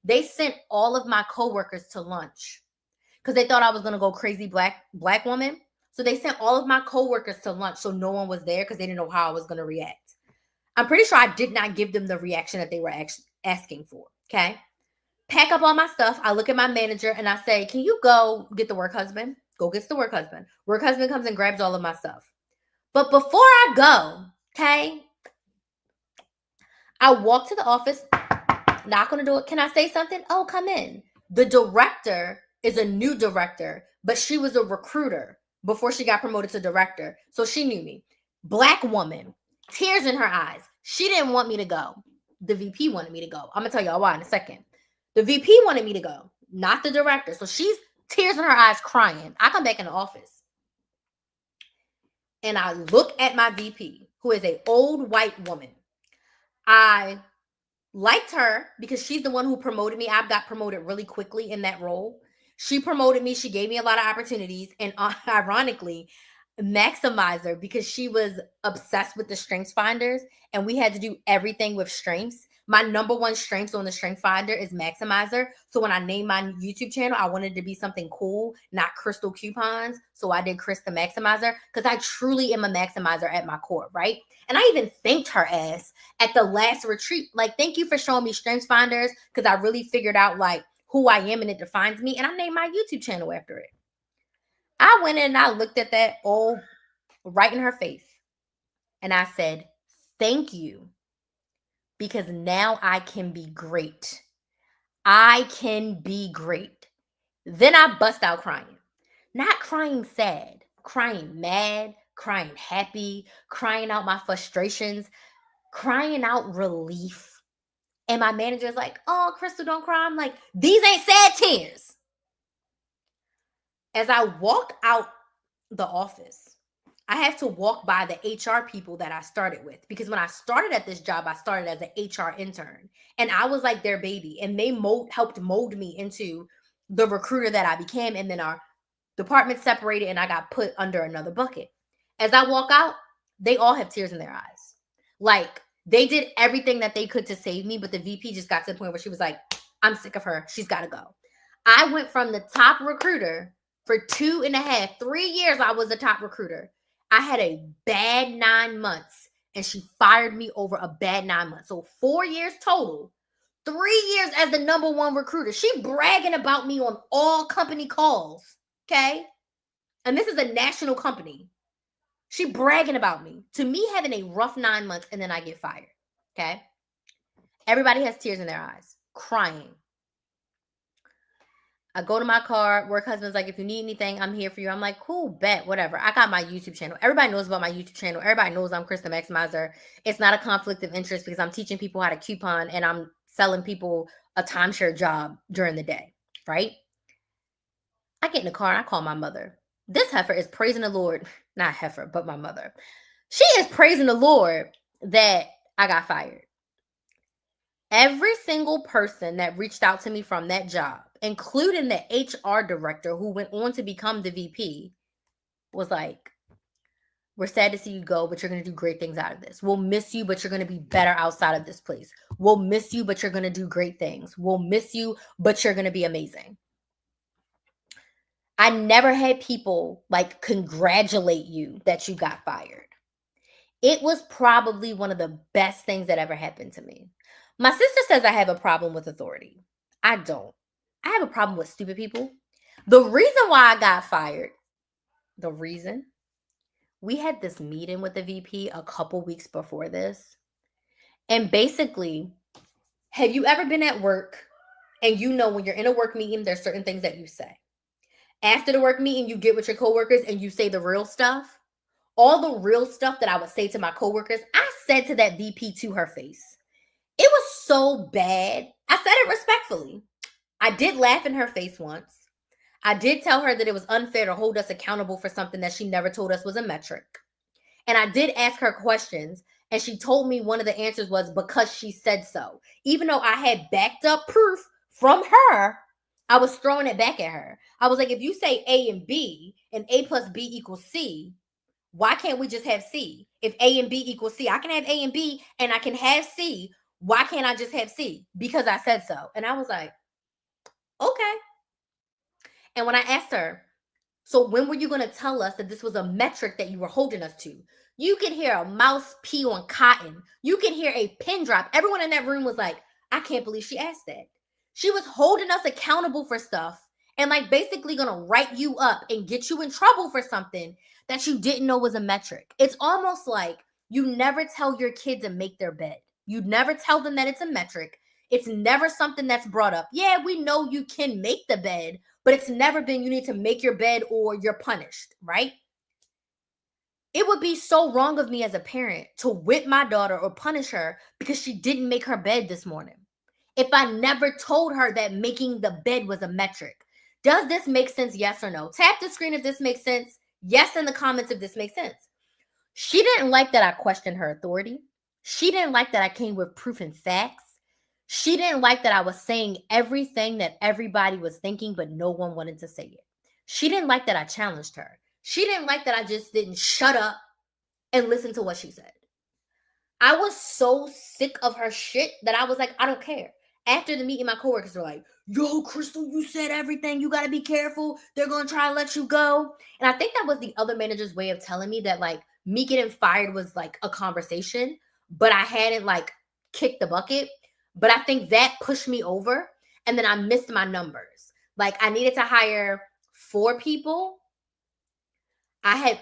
they sent all of my coworkers to lunch because they thought I was going to go crazy black woman. So they sent all of my coworkers to lunch so no one was there because they didn't know how I was going to react. I'm pretty sure I did not give them the reaction that they were asking for. Okay. Pack up all my stuff. I look at my manager and I say, can you go get the work husband? Go get the work husband. Work husband comes and grabs all of my stuff. But before I go, okay, I walk to the office, knock on the door. Can I say something? Oh, come in. The director is a new director, but she was a recruiter before she got promoted to director. So she knew me. Black woman, tears in her eyes. She didn't want me to go. The VP wanted me to go. I'm going to tell y'all why in a second. The VP wanted me to go, not the director. So she's tears in her eyes crying. I come back in the office and I look at my VP, who is an old white woman. I liked her because she's the one who promoted me. I got promoted really quickly in that role. She promoted me. She gave me a lot of opportunities. And ironically, Maximizer, because she was obsessed with the strengths finders and we had to do everything with strengths. My number one strengths on the strength finder is Maximizer. So when I named my YouTube channel, I wanted to be something cool, not Crystal Coupons. So I did Krys the Maximizer because I truly am a maximizer at my core, right? And I even thanked her ass at the last retreat. Like, thank you for showing me strengths finders because I really figured out like who I am and it defines me. And I named my YouTube channel after it. I went in and I looked at that old right in her face. And I said, thank you. Because now I can be great. I can be great. Then I bust out crying. Not crying sad, crying mad, crying happy, crying out my frustrations, crying out relief. And my manager's like, oh, Crystal, don't cry. I'm like, these ain't sad tears. As I walk out the office, I have to walk by the HR people that I started with because when I started at this job, I started as an HR intern and I was like their baby and they helped mold me into the recruiter that I became. And then our department separated and I got put under another bucket. As I walk out, they all have tears in their eyes. Like they did everything that they could to save me, but the VP just got to the point where she was like, I'm sick of her. She's got to go. I went from the top recruiter for 2.5, 3 years. I was the top recruiter. I had a bad 9 months and she fired me over a bad 9 months. So 4 years total, 3 years as the number one recruiter. She bragging about me on all company calls. Okay. And this is a national company. She bragging about me. To me, having a rough 9 months and then I get fired. Okay. Everybody has tears in their eyes, crying. I go to my car, work husband's like, if you need anything, I'm here for you. I'm like, cool, bet, whatever. I got my YouTube channel. Everybody knows about my YouTube channel. Everybody knows I'm Krys the Maximizer. It's not a conflict of interest because I'm teaching people how to coupon and I'm selling people a timeshare job during the day, right? I get in the car and I call my mother. This heifer is praising the Lord. Not heifer, but my mother. She is praising the Lord that I got fired. Every single person that reached out to me from that job, including the HR director who went on to become the VP, was like, we're sad to see you go, but you're going to do great things out of this. We'll miss you, but you're going to be better outside of this place. We'll miss you, but you're going to do great things. We'll miss you, but you're going to be amazing. I never had people like congratulate you that you got fired. It was probably one of the best things that ever happened to me. My sister says I have a problem with authority. I don't. I have a problem with stupid people. The reason why I got fired, we had this meeting with the VP a couple weeks before this. And basically, have you ever been at work and you know when you're in a work meeting, there's certain things that you say. After the work meeting, you get with your coworkers and you say the real stuff. all the real stuff that I would say to my coworkers, I said to that VP to her face. It was so bad. I said it respectfully. I did laugh in her face once. I did tell her that it was unfair to hold us accountable for something that she never told us was a metric. And I did ask her questions, and she told me one of the answers was because she said so. Even though I had backed up proof from her, I was throwing it back at her. I was like, if you say A and B and A plus B equals C, why can't we just have C? If A and B equals C, I can have A and B and I can have C. Why can't I just have C? Because I said so. And I was like, okay. And when I asked her, so when were you going to tell us that this was a metric that you were holding us to? You could hear a mouse pee on cotton. You could hear a pin drop. Everyone in that room was like, I can't believe she asked that. She was holding us accountable for stuff and like basically going to write you up and get you in trouble for something that you didn't know was a metric. It's almost like you never tell your kid to make their bed. You never tell them that it's a metric. It's never something that's brought up. Yeah, we know you can make the bed, but it's never been you need to make your bed or you're punished, right? It would be so wrong of me as a parent to whip my daughter or punish her because she didn't make her bed this morning. If I never told her that making the bed was a metric. Does this make sense? Yes or no? Tap the screen if this makes sense. Yes in the comments if this makes sense. She didn't like that I questioned her authority. She didn't like that I came with proof and facts. She didn't like that I was saying everything that everybody was thinking, but no one wanted to say it. She didn't like that I challenged her. She didn't like that I just didn't shut up and listen to what she said. I was so sick of her shit that I was like, I don't care. After the meeting, my coworkers were like, yo, Crystal, you said everything. You got to be careful. They're going to try to let you go. And I think that was the other manager's way of telling me that like me getting fired was like a conversation, but I hadn't like kicked the bucket. But I think that pushed me over. And then I missed my numbers. Like I needed to hire 4 people. I had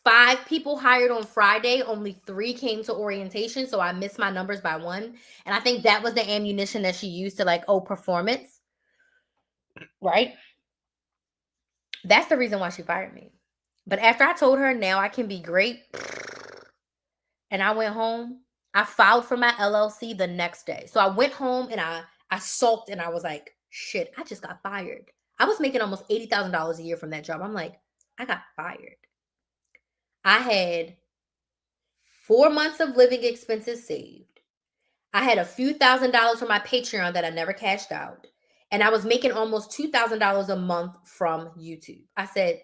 5 people hired on Friday, only 3 came to orientation, so I missed my numbers by 1. And I think that was the ammunition that she used to like, oh, performance, right? That's the reason why she fired me. But after I told her now I can be great, and I went home, I filed for my LLC the next day. So I went home and I sulked and I was like, shit, I just got fired. I was making almost $80,000 a year from that job. I'm like, I got fired. I had 4 months of living expenses saved. I had a few $1,000s from my Patreon that I never cashed out. And I was making almost $2,000 a month from YouTube. I said,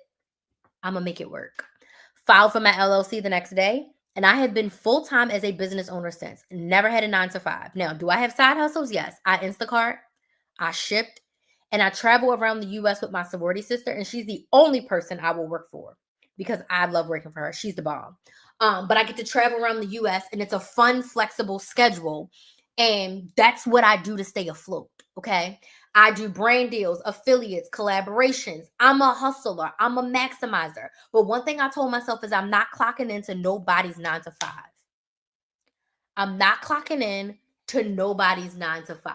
I'm going to make it work. Filed for my LLC the next day. And I have been full-time as a business owner since. Never had a 9-to-5. Now, do I have side hustles? Yes. I Instacart. I shipped. And I travel around the U.S. with my sorority sister. And she's the only person I will work for because I love working for her. She's the bomb. But I get to travel around the U.S. and it's a fun, flexible schedule. And that's what I do to stay afloat, okay? I do brand deals, affiliates, collaborations. I'm a hustler. I'm a maximizer. But one thing I told myself is I'm not clocking into nobody's 9-to-5. I'm not clocking in to nobody's 9-to-5.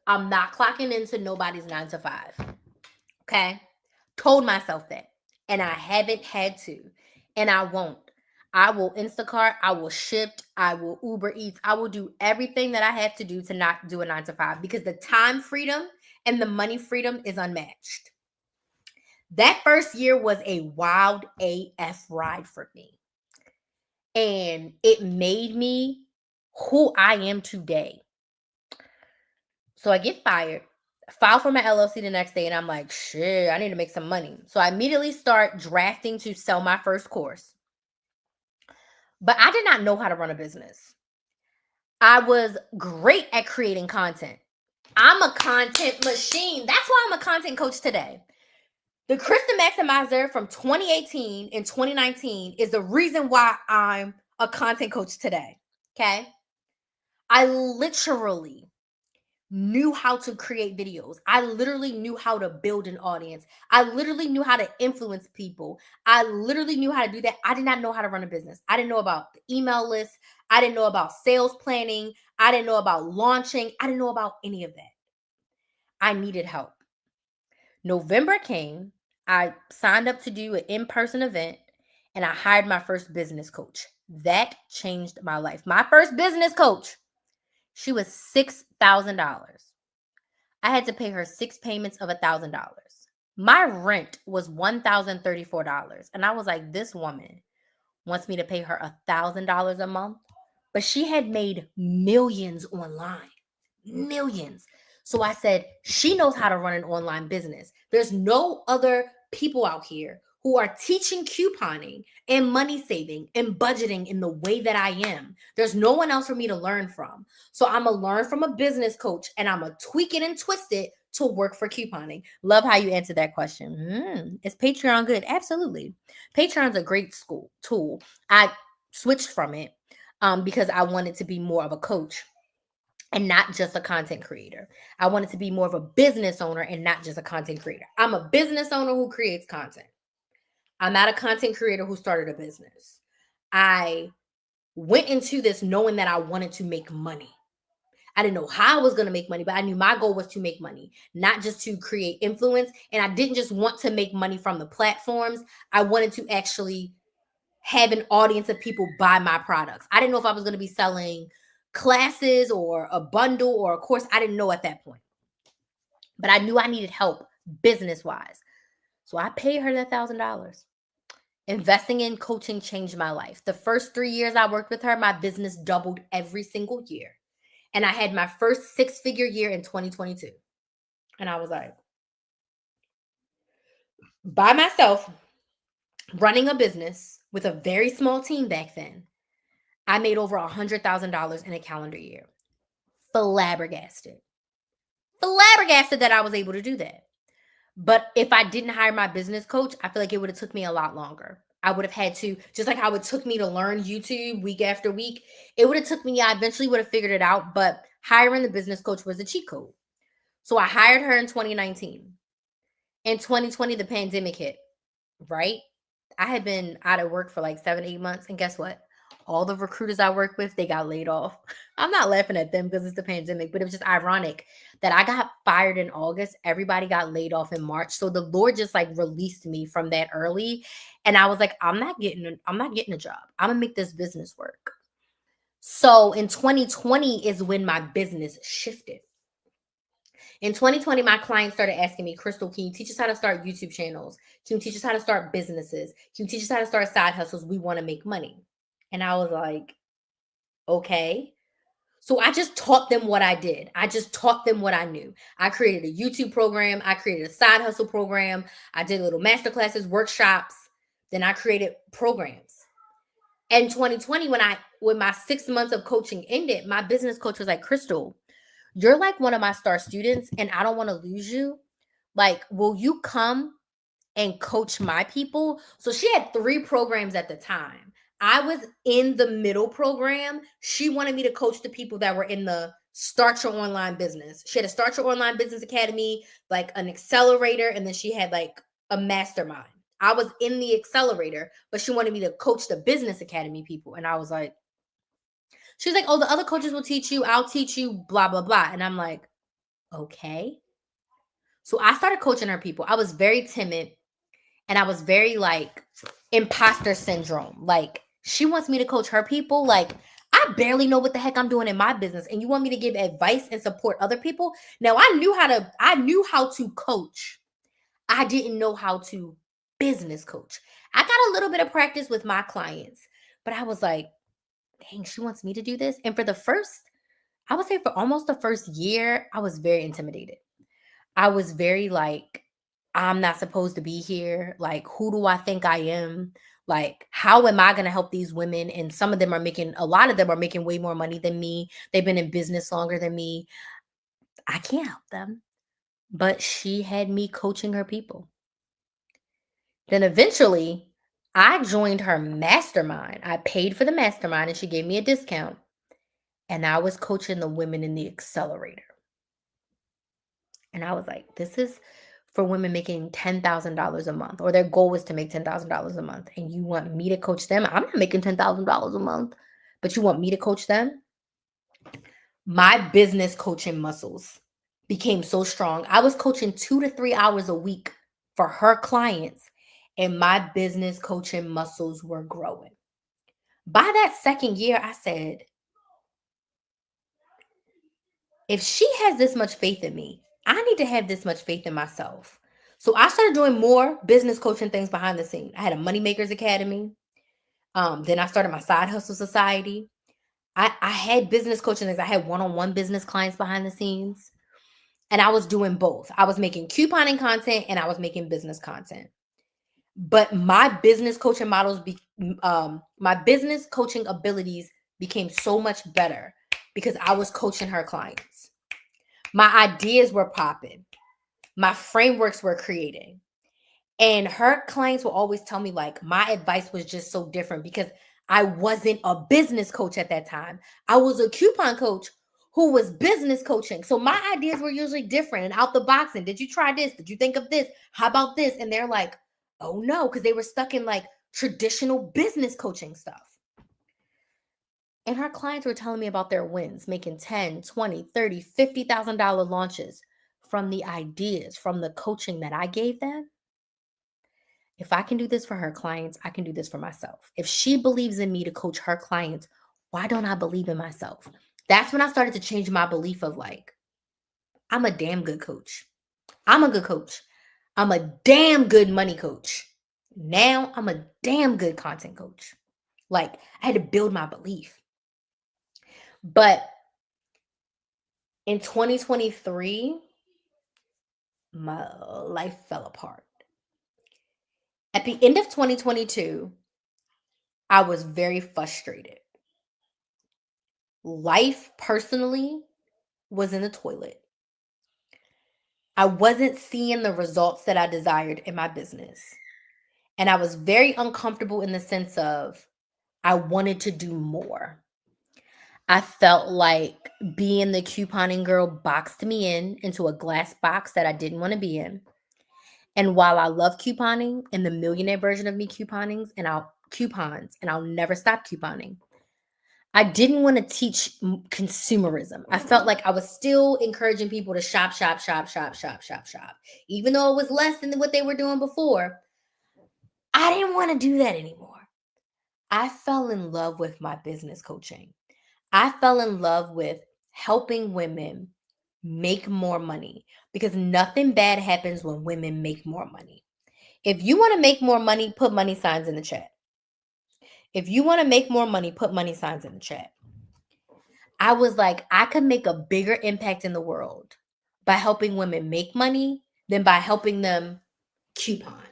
I'm not clocking into nobody's 9-to-5. Okay? Told myself that. And I haven't had to. And I won't. I will Instacart, I will ship, I will Uber Eats, I will do everything that I have to do to not do a 9-to-5 because the time freedom and the money freedom is unmatched. That first year was a wild AF ride for me. And it made me who I am today. So I get fired, file for my LLC the next day, and I'm like, shit, I need to make some money. So I immediately start drafting to sell my first course. But I did not know how to run a business. I was great at creating content. I'm a content machine. That's why I'm a content coach today. The Krys the Maximizer from 2018 and 2019 is the reason why I'm a content coach today. Okay. I literally knew how to create videos. I literally knew how to build an audience. I literally knew how to influence people. I literally knew how to do that. I did not know how to run a business. I didn't know about the email list. I didn't know about sales planning. I didn't know about launching. I didn't know about any of that. I needed help. November came. I signed up to do an in-person event and I hired my first business coach. That changed my life. My first business coach, she was $6,000. I had to pay her 6 payments of $1,000. My rent was $1,034. And I was like, this woman wants me to pay her $1,000 a month. But she had made millions online. Millions. So I said, she knows how to run an online business. There's no other people out here who are teaching couponing and money saving and budgeting in the way that I am. There's no one else for me to learn from. So I'm going to learn from a business coach and I'm going to tweak it and twist it to work for couponing. Love how you answered that question. Is Patreon good? Absolutely. Patreon's a great tool. I switched from it because I wanted to be more of a coach and not just a content creator. I wanted to be more of a business owner and not just a content creator. I'm a business owner who creates content. I'm not a content creator who started a business. I went into this knowing that I wanted to make money. I didn't know how I was going to make money, but I knew my goal was to make money, not just to create influence. And I didn't just want to make money from the platforms. I wanted to actually have an audience of people buy my products. I didn't know if I was going to be selling classes or a bundle or a course. I didn't know at that point. But I knew I needed help business-wise. So I paid her that $1,000. Investing in coaching changed my life. The first 3 years I worked with her, my business doubled every single year. And I had my first 6-figure year in 2022. And I was like, by myself, running a business with a very small team back then, I made over $100,000 in a calendar year. Flabbergasted that I was able to do that. But if I didn't hire my business coach, I feel like it would have took me a lot longer. I would have had to, just like how it took me to learn YouTube week after week, it would have took me, I eventually would have figured it out, but hiring the business coach was a cheat code. So I hired her in 2019. In 2020, the pandemic hit, right? I had been out of work for like 7-8 months. And guess what? All the recruiters I work with, they got laid off. I'm not laughing at them because it's the pandemic, but it was just ironic that I got fired in August. Everybody got laid off in March. So the Lord just like released me from that early. And I was like, I'm not getting a job. I'm gonna make this business work. So in 2020 is when my business shifted. In 2020, my clients started asking me, Crystal, can you teach us how to start YouTube channels? Can you teach us how to start businesses? Can you teach us how to start side hustles? We want to make money. And I was like, okay. So I just taught them what I did. I just taught them what I knew. I created a YouTube program. I created a side hustle program. I did little masterclasses, workshops. Then I created programs. And 2020, when my 6 months of coaching ended, my business coach was like, Crystal, you're like one of my star students and I don't want to lose you. Like, will you come and coach my people? So she had 3 programs at the time. I was in the middle program. She wanted me to coach the people that were in the Start Your Online Business. She had a Start Your Online Business Academy, like an accelerator, and then she had like a mastermind. I was in the accelerator, but she wanted me to coach the Business Academy people. And I was like, she was like, oh, the other coaches will teach you. I'll teach you, blah, blah, blah. And I'm like, okay. So I started coaching her people. I was very timid and I was very like imposter syndrome. Like, she wants me to coach her people. Like, I barely know what the heck I'm doing in my business. And you want me to give advice and support other people? Now, I knew how to coach. I didn't know how to business coach. I got a little bit of practice with my clients, but I was like, dang, she wants me to do this. And I would say for almost the first year, I was very intimidated. I was very like, I'm not supposed to be here. Like, who do I think I am? Like, how am I going to help these women? And a lot of them are making way more money than me. They've been in business longer than me. I can't help them. But she had me coaching her people. Then eventually, I joined her mastermind. I paid for the mastermind and she gave me a discount. And I was coaching the women in the accelerator. And I was like, this is for women making $10,000 a month, or their goal was to make $10,000 a month. And you want me to coach them? I'm not making $10,000 a month, but you want me to coach them? My business coaching muscles became so strong. I was coaching 2 to 3 hours a week for her clients, and my business coaching muscles were growing. By that second year, I said, if she has this much faith in me, I need to have this much faith in myself. So I started doing more business coaching things behind the scene. I had a Moneymakers Academy. Then I started my Side Hustle Society. I had business coaching things. I had one-on-one business clients behind the scenes. And I was doing both. I was making couponing content and I was making business content. But my business coaching my business coaching abilities became so much better because I was coaching her clients. My ideas were popping. My frameworks were creating. And her clients will always tell me, like, my advice was just so different because I wasn't a business coach at that time. I was a coupon coach who was business coaching. So my ideas were usually different and out the box. And did you try this? Did you think of this? How about this? And they're like, oh no, because they were stuck in like traditional business coaching stuff. And her clients were telling me about their wins, making 10, 20, 30, $50,000 launches from the ideas, from the coaching that I gave them. If I can do this for her clients, I can do this for myself. If she believes in me to coach her clients, why don't I believe in myself? That's when I started to change my belief of like, I'm a damn good coach. I'm a good coach. I'm a damn good money coach. Now I'm a damn good content coach. Like, I had to build my belief. But in 2023, my life fell apart. At the end of 2022, I was very frustrated. Life personally was in the toilet. I wasn't seeing the results that I desired in my business. And I was very uncomfortable in the sense of I wanted to do more. I felt like being the couponing girl boxed me into a glass box that I didn't want to be in. And while I love couponing and the millionaire version of me coupons, and I'll never stop couponing, I didn't want to teach consumerism. I felt like I was still encouraging people to shop. Even though it was less than what they were doing before, I didn't want to do that anymore. I fell in love with my business coaching. I fell in love with helping women make more money because nothing bad happens when women make more money. If you want to make more money, put money signs in the chat. If you want to make more money, put money signs in the chat. I was like, I could make a bigger impact in the world by helping women make money than by helping them coupon.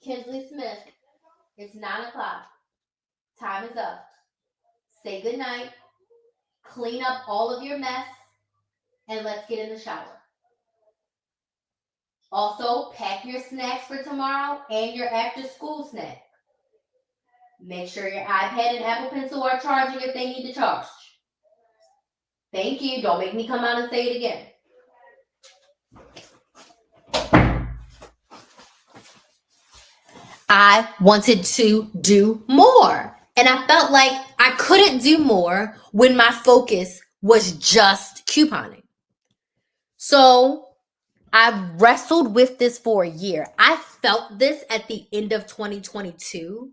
Kinsley Smith, it's 9 o'clock. Time is up. Say goodnight. Clean up all of your mess. And let's get in the shower. Also, pack your snacks for tomorrow and your after school snack. Make sure your iPad and Apple Pencil are charging if they need to charge. Thank you. Don't make me come out and say it again. I wanted to do more. And I felt like I couldn't do more when my focus was just couponing. So I wrestled with this for a year. I felt this at the end of 2022,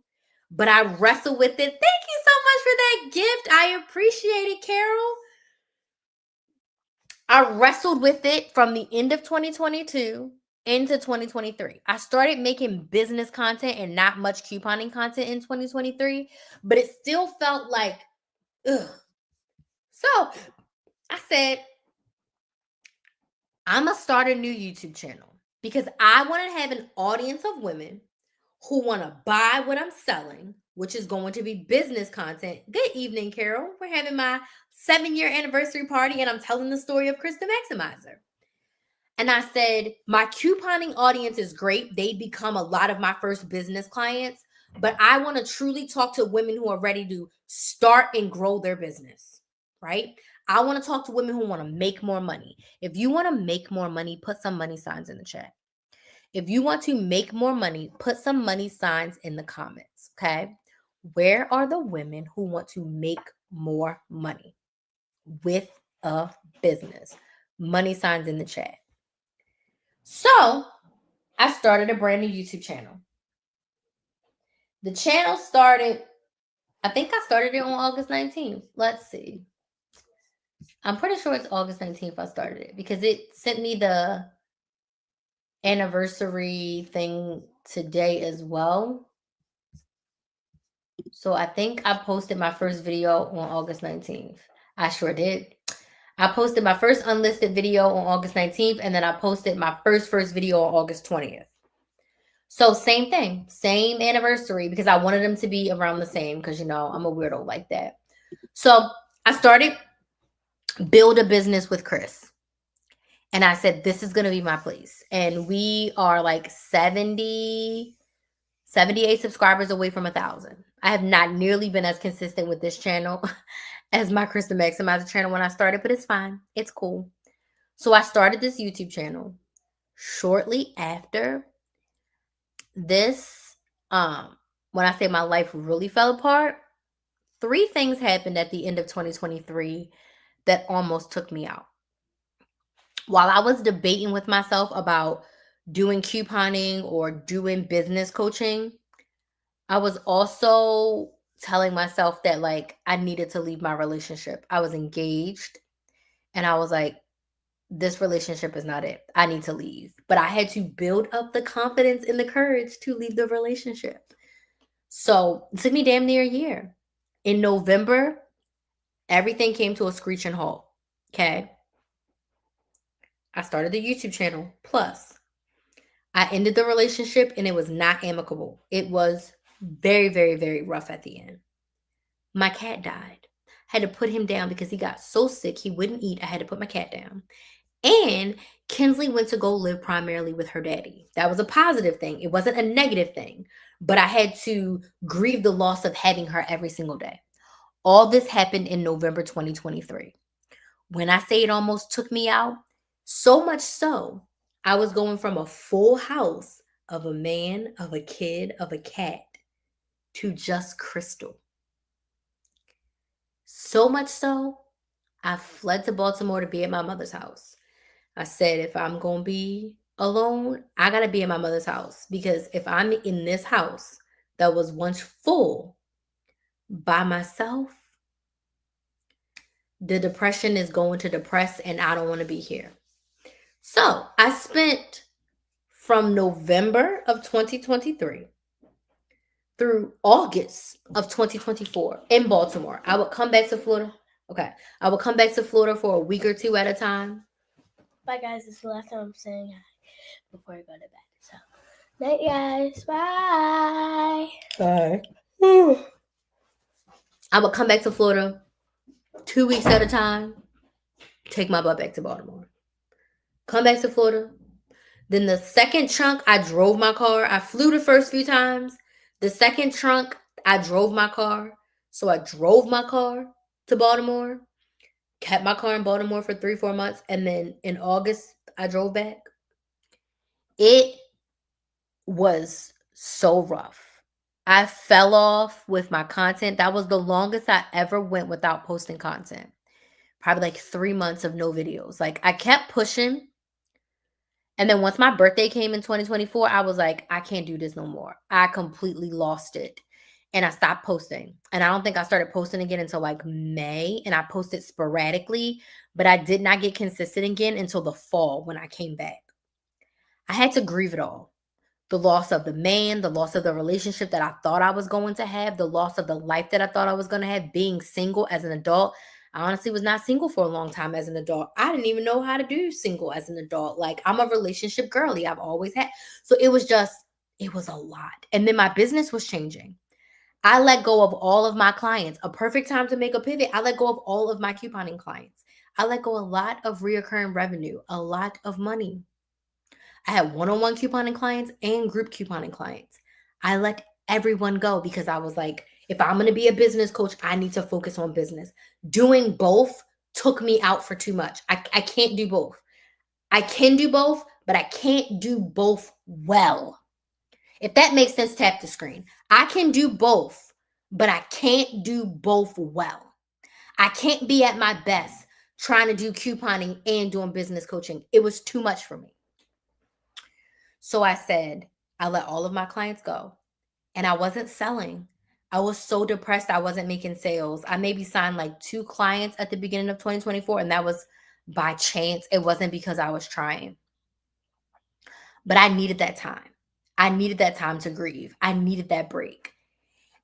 but I wrestled with it. Thank you so much for that gift. I appreciate it, Carol. I wrestled with it from the end of 2022 into 2023. I started making business content and not much couponing content in 2023, but it still felt like, ugh. So I said, I'm going to start a new YouTube channel because I want to have an audience of women who want to buy what I'm selling, which is going to be business content. Good evening, Carol. We're having my 7-year anniversary party and I'm telling the story of Krys the Maximizer. And I said, my couponing audience is great. They become a lot of my first business clients, but I want to truly talk to women who are ready to start and grow their business, right? I want to talk to women who want to make more money. If you want to make more money, put some money signs in the chat. If you want to make more money, put some money signs in the comments, okay? Where are the women who want to make more money? with a business. Money signs in the chat. So I started a brand new YouTube channel. The channel started, I think I started it on August 19th. Let's see. I'm pretty sure it's August 19th I started it because it sent me the anniversary thing today as well. So I think I posted my first video on August 19th. I sure did. I posted my first unlisted video on August 19th, and then I posted my first video on August 20th. So same thing, same anniversary, because I wanted them to be around the same because, you know, I'm a weirdo like that. So I started Build a Business with Krys. And I said, this is going to be my place. And we are like 78 subscribers away from 1,000. I have not nearly been as consistent with this channel as my Krys the Maximizer channel when I started, but it's fine. It's cool. So I started this YouTube channel shortly after this. When I say my life really fell apart, 3 things happened at the end of 2023 that almost took me out. While I was debating with myself about doing couponing or doing business coaching, I was also telling myself that like I needed to leave my relationship. I was engaged and I was like, this relationship is not it. I need to leave. But I had to build up the confidence and the courage to leave the relationship. So it took me damn near a year. In November, everything came to a screeching halt. Okay. I started the YouTube channel. Plus, I ended the relationship and it was not amicable. It was very, very, very rough at the end. My cat died. I had to put him down because he got so sick he wouldn't eat. I had to put my cat down. And Kinsley went to go live primarily with her daddy. That was a positive thing. It wasn't a negative thing. But I had to grieve the loss of having her every single day. All this happened in November 2023. When I say it almost took me out, so much so, I was going from a full house of a man, of a kid, of a cat, to just Crystal. So much so, I fled to Baltimore to be at my mother's house. I said, if I'm going to be alone, I got to be in my mother's house. Because if I'm in this house that was once full by myself, the depression is going to depress and I don't want to be here. So I spent from November of 2023 through August of 2024 in Baltimore. I would come back to Florida. Okay. I would come back to Florida for a week or two at a time. Bye, guys. This is the last time I'm saying hi before I go to bed. So, night, guys. Bye. Bye. I would come back to Florida 2 weeks at a time, take my butt back to Baltimore. Come back to Florida. Then the second chunk, I drove my car. I flew the first few times. The second chunk, I drove my car. So I drove my car to Baltimore, kept my car in Baltimore for 3-4 months. And then in August, I drove back. It was so rough. I fell off with my content. That was the longest I ever went without posting content. Probably like 3 months of no videos. Like I kept pushing. And then once my birthday came in 2024, I was like, I can't do this no more. I completely lost it. And I stopped posting. And I don't think I started posting again until like May. And I posted sporadically, but I did not get consistent again until the fall when I came back. I had to grieve it all. The loss of the man, the loss of the relationship that I thought I was going to have, the loss of the life that I thought I was going to have, being single as an adult. I honestly was not single for a long time as an adult. I didn't even know how to do single as an adult. Like I'm a relationship girly. I've always had. So it was a lot. And then my business was changing. I let go of all of my clients. A perfect time to make a pivot. I let go of all of my couponing clients. I let go a lot of reoccurring revenue, a lot of money. I had one-on-one couponing clients and group couponing clients. I let everyone go because I was like, if I'm going to be a business coach, I need to focus on business. Doing both took me out for too much. I can't do both. I can do both, but I can't do both well. If that makes sense, tap the screen. I can do both, but I can't do both well. I can't be at my best trying to do couponing and doing business coaching. It was too much for me. So I said, I let all of my clients go and I wasn't selling. I was so depressed. I wasn't making sales. I maybe signed like 2 clients at the beginning of 2024, and that was by chance. It wasn't because I was trying, but I needed that time. I needed that time to grieve. I needed that break.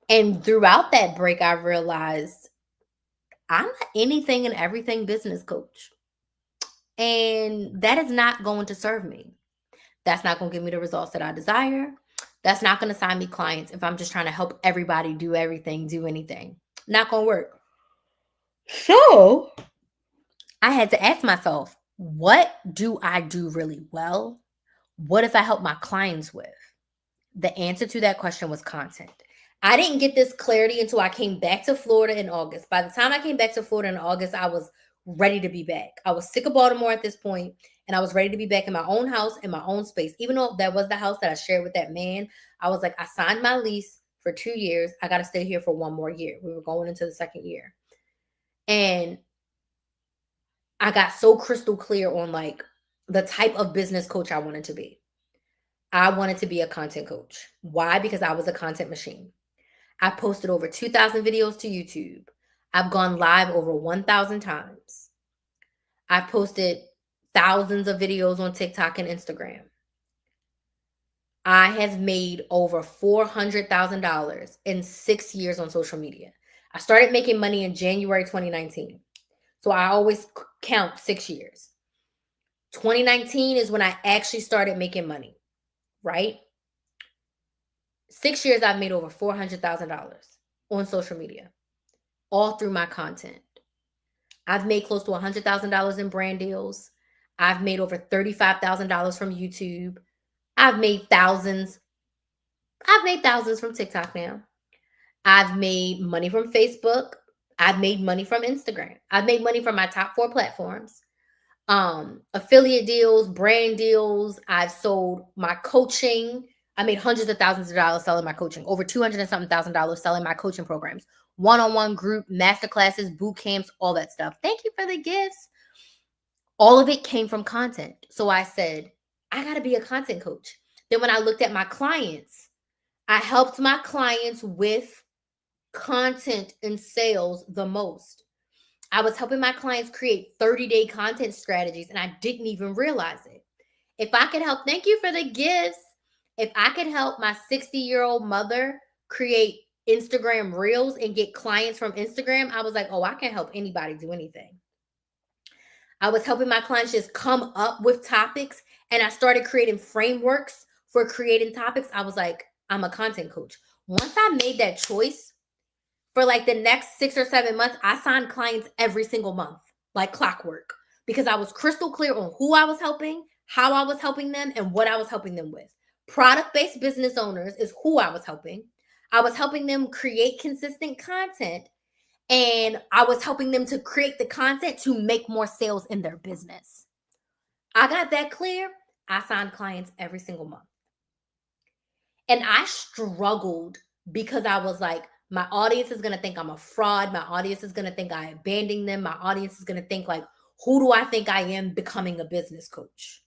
And throughout that break, I realized I'm not anything and everything business coach. And that is not going to serve me. That's not going to give me the results that I desire. That's not going to sign me clients if I'm just trying to help everybody do everything, do anything. Not going to work. So I had to ask myself, what do I do really well? What if I help my clients with? The answer to that question was content. I didn't get this clarity until I came back to Florida in August. By the time I came back to Florida in August, I was ready to be back. I was sick of Baltimore at this point, and I was ready to be back in my own house, in my own space. Even though that was the house that I shared with that man, I was like, I signed my lease for 2 years. I got to stay here for 1 more year. We were going into the second year. And I got so crystal clear on like the type of business coach I wanted to be. I wanted to be a content coach. Why? Because I was a content machine. I posted over 2,000 videos to YouTube. I've gone live over 1,000 times. I've posted thousands of videos on TikTok and Instagram. I have made over $400,000 in 6 years on social media. I started making money in January 2019. So I always count 6 years. 2019 is when I actually started making money, right? 6 years I've made over $400,000 on social media, all through my content. I've made close to $100,000 in brand deals. I've made over $35,000 from YouTube. I've made thousands. I've made thousands from TikTok now. I've made money from Facebook. I've made money from Instagram. I've made money from my top 4 platforms. Affiliate deals, brand deals. I've sold my coaching. I made hundreds of thousands of dollars selling my coaching, over 200 and something thousand dollars selling my coaching programs, one-on-one group, masterclasses, boot camps, all that stuff. Thank you for the gifts. All of it came from content. So I said, I got to be a content coach. Then when I looked at my clients, I helped my clients with content and sales the most. I was helping my clients create 30-day content strategies, and I didn't even realize it. If I could help, thank you for the gifts. If I could help my 60-year-old mother create Instagram reels and get clients from Instagram, I was like, oh, I can help anybody do anything. I was helping my clients just come up with topics, and I started creating frameworks for creating topics. I was like, I'm a content coach. Once I made that choice, for like the next 6 or 7 months, I signed clients every single month, like clockwork, because I was crystal clear on who I was helping, how I was helping them, and what I was helping them with. Product-based business owners is who I was helping. I was helping them create consistent content, and I was helping them to create the content to make more sales in their business. I got that clear. I signed clients every single month. And I struggled because I was like, my audience is going to think I'm a fraud. My audience is going to think I abandoned them. My audience is going to think like, who do I think I am becoming a business coach?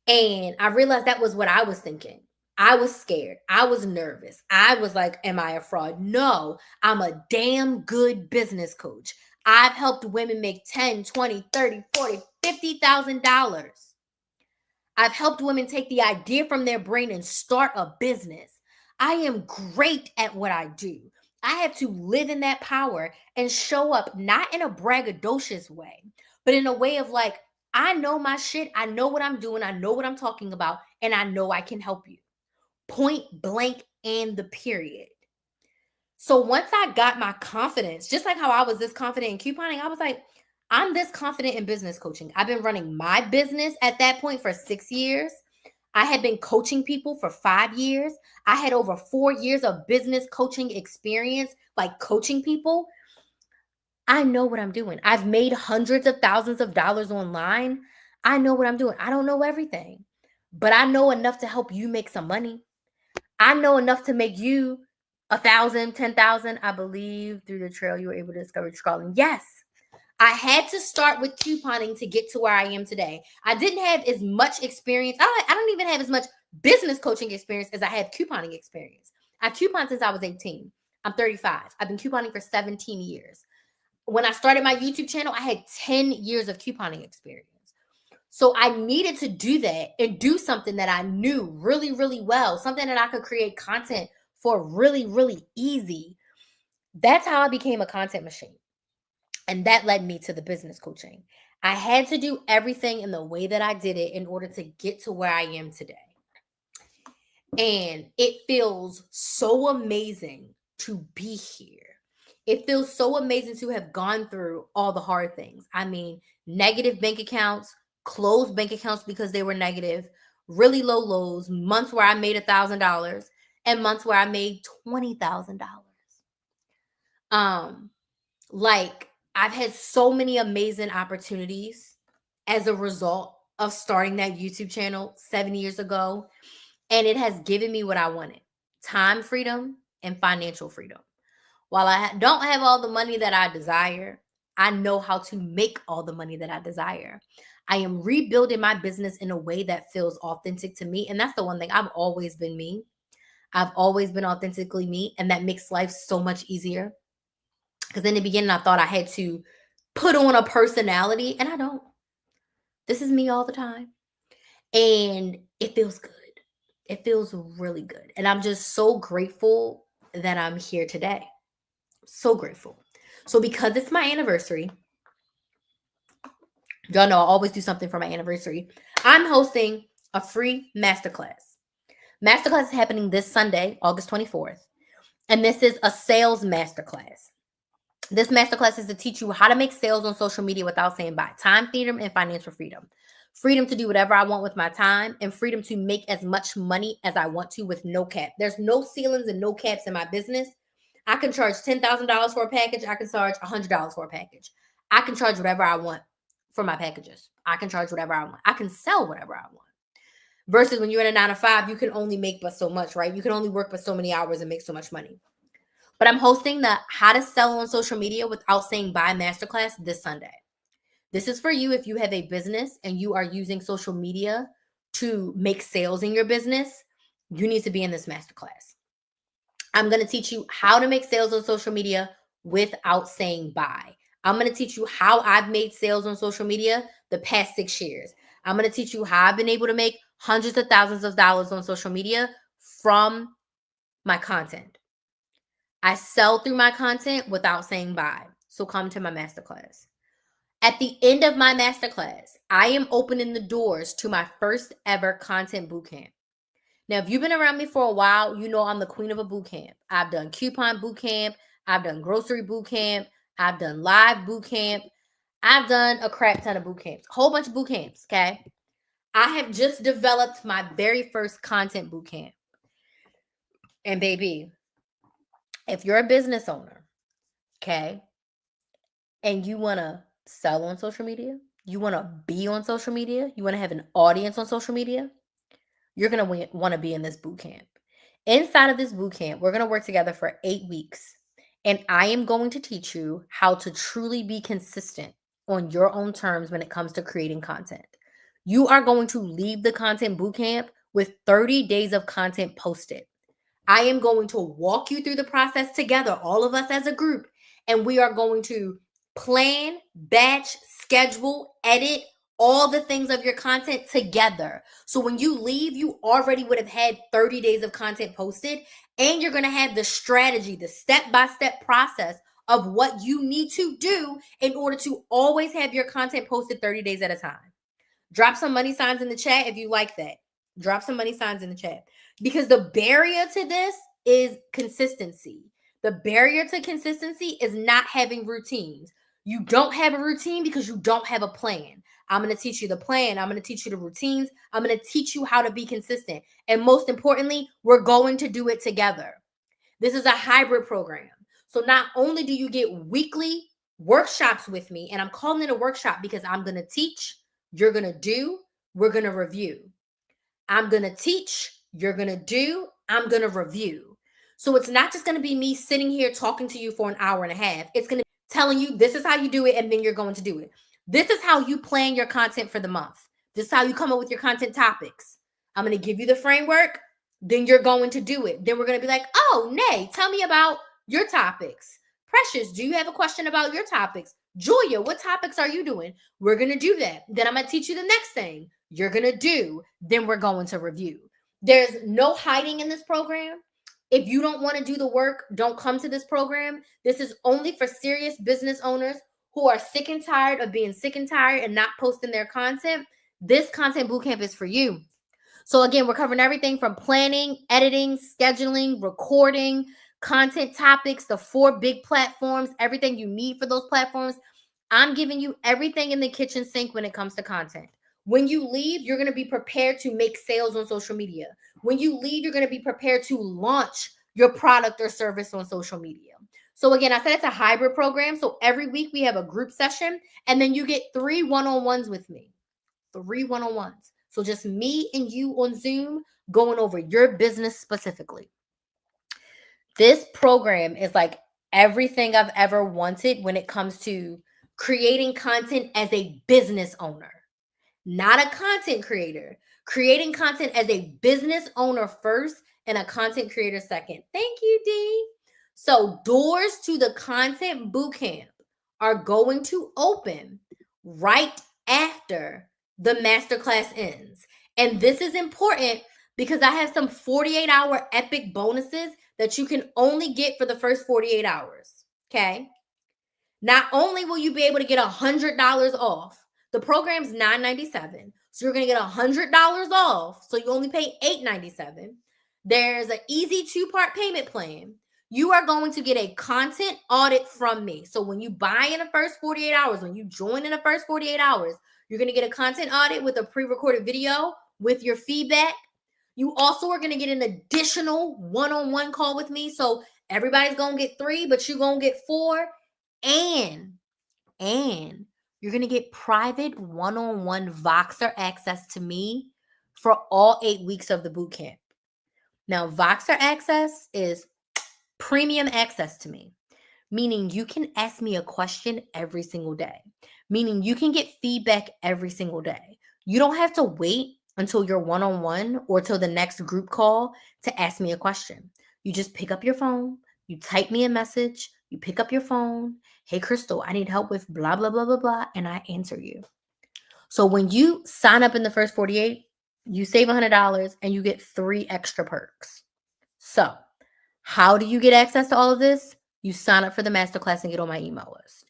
And I realized that was what I was thinking. I was scared. I was nervous. I was like, am I a fraud? No, I'm a damn good business coach. I've helped women make 10, 20, 30, 40, $50,000. I've helped women take the idea from their brain and start a business. I am great at what I do. I have to live in that power and show up not in a braggadocious way, but in a way of like, I know my shit. I know what I'm doing. I know what I'm talking about. And I know I can help you. Point blank and the period. So once I got my confidence, just like how I was this confident in couponing, I was like, I'm this confident in business coaching. I've been running my business at that point for 6 years. I had been coaching people for 5 years. I had over 4 years of business coaching experience, like coaching people. I know what I'm doing. I've made hundreds of thousands of dollars online. I know what I'm doing. I don't know everything, but I know enough to help you make some money. I know enough to make you 1,000, 10,000, I believe through the trail you were able to discover scrolling. Yes. I had to start with couponing to get to where I am today. I didn't have as much experience. I don't even have as much business coaching experience as I have couponing experience. I've couponed since I was 18. I'm 35. I've been couponing for 17 years. When I started my YouTube channel, I had 10 years of couponing experience. So I needed to do that and do something that I knew really, really well, something that I could create content for really, really easy. That's how I became a content machine. And that led me to the business coaching. I had to do everything in the way that I did it in order to get to where I am today. And it feels so amazing to be here. It feels so amazing to have gone through all the hard things. I mean, negative bank accounts, closed bank accounts because they were negative, really low lows, months where I made $1,000 and months where I made $20,000. Like, I've had so many amazing opportunities as a result of starting that YouTube channel 7 years ago. And it has given me what I wanted: time freedom and financial freedom. While I don't have all the money that I desire, I know how to make all the money that I desire. I am rebuilding my business in a way that feels authentic to me. And that's the one thing. I've always been me. I've always been authentically me. And that makes life so much easier. Because in the beginning, I thought I had to put on a personality, and I don't. This is me all the time. And it feels good. It feels really good. And I'm just so grateful that I'm here today. So grateful. So because it's my anniversary, y'all know I always do something for my anniversary. I'm hosting a free masterclass. Masterclass is happening this Sunday, August 24th. And this is a sales masterclass. This masterclass is to teach you how to make sales on social media without saying bye. Time freedom and financial freedom. Freedom to do whatever I want with my time, and freedom to make as much money as I want to with no cap. There's no ceilings and no caps in my business. I can charge $10,000 for a package. I can charge $100 for a package. I can charge whatever I want for my packages. I can charge whatever I want. I can sell whatever I want. Versus when you're in a 9 to 5, you can only make but so much, right? You can only work but so many hours and make so much money. But I'm hosting the How to Sell on Social Media Without Saying Bye masterclass this Sunday. This is for you if you have a business and you are using social media to make sales in your business. You need to be in this masterclass. I'm going to teach you how to make sales on social media without saying bye. I'm going to teach you how I've made sales on social media the past 6 years. I'm going to teach you how I've been able to make hundreds of thousands of dollars on social media from my content. I sell through my content without saying bye. So come to my masterclass. At the end of my masterclass, I am opening the doors to my first ever content bootcamp. Now, if you've been around me for a while, you know I'm the queen of a bootcamp. I've done coupon bootcamp. I've done grocery bootcamp. I've done live bootcamp. I've done a crap ton of bootcamps, a whole bunch of bootcamps, okay? I have just developed my very first content bootcamp. And baby, if you're a business owner, okay, and you want to sell on social media, you want to be on social media, you want to have an audience on social media, you're going to want to be in this boot camp. Inside of this boot camp, we're going to work together for 8 weeks. And I am going to teach you how to truly be consistent on your own terms when it comes to creating content. You are going to leave the content boot camp with 30 days of content posted. I am going to walk you through the process together, all of us as a group, and we are going to plan, batch, schedule, edit all the things of your content together. So when you leave, you already would have had 30 days of content posted, and you're going to have the strategy, the step-by-step process of what you need to do in order to always have your content posted 30 days at a time. Drop some money signs in the chat if you like that. Drop some money signs in the chat. Because the barrier to this is consistency. The barrier to consistency is not having routines. You don't have a routine because you don't have a plan. I'm going to teach you the plan. I'm going to teach you the routines. I'm going to teach you how to be consistent. And most importantly, we're going to do it together. This is a hybrid program. So not only do you get weekly workshops with me, and I'm calling it a workshop because I'm going to teach, you're going to do, we're going to review. I'm going to teach, you're going to do, I'm going to review. So it's not just going to be me sitting here talking to you for an hour and a half. It's going to be telling you this is how you do it, and then you're going to do it. This is how you plan your content for the month. This is how you come up with your content topics. I'm going to give you the framework, then you're going to do it. Then we're going to be like, oh, Nay, tell me about your topics. Precious, do you have a question about your topics? Julia, what topics are you doing? We're going to do that. Then I'm going to teach you the next thing you're going to do. Then we're going to review. There's no hiding in this program. If you don't want to do the work, don't come to this program. This is only for serious business owners who are sick and tired of being sick and tired and not posting their content. This content bootcamp is for you. So again, we're covering everything from planning, editing, scheduling, recording, content topics, the 4 big platforms, everything you need for those platforms. I'm giving you everything in the kitchen sink when it comes to content. When you leave, you're going to be prepared to make sales on social media. When you leave, you're going to be prepared to launch your product or service on social media. So again, I said it's a hybrid program. So every week we have a group session, and then you get 3 one-on-ones with me. 3 one-on-ones. So just me and you on Zoom going over your business specifically. This program is like everything I've ever wanted when it comes to creating content as a business owner, not a content creator. Creating content as a business owner first and a content creator second. Thank you, Dee. So doors to the content bootcamp are going to open right after the masterclass ends. And this is important because I have some 48-hour epic bonuses that you can only get for the first 48 hours. Okay. Not only will you be able to get $100 off, the program's $9.97. So you're going to get $100 off. So you only pay $8.97. There's an easy 2-part payment plan. You are going to get a content audit from me. So when you buy in the first 48 hours, when you join in the first 48 hours, you're going to get a content audit with a pre-recorded video with your feedback. You also are going to get an additional one-on-one call with me. So everybody's going to get 3, but you're going to get 4. And you're going to get private one-on-one Voxer access to me for all 8 weeks of the bootcamp. Now, Voxer access is premium access to me, meaning you can ask me a question every single day, meaning you can get feedback every single day. You don't have to wait until your one-on-one or till the next group call to ask me a question. You just pick up your phone, you type me a message, you pick up your phone. Hey, Crystal, I need help with blah, blah, blah, blah, blah. And I answer you. So when you sign up in the first 48, you save $100 and you get 3 extra perks. So how do you get access to all of this? You sign up for the masterclass and get on my email list.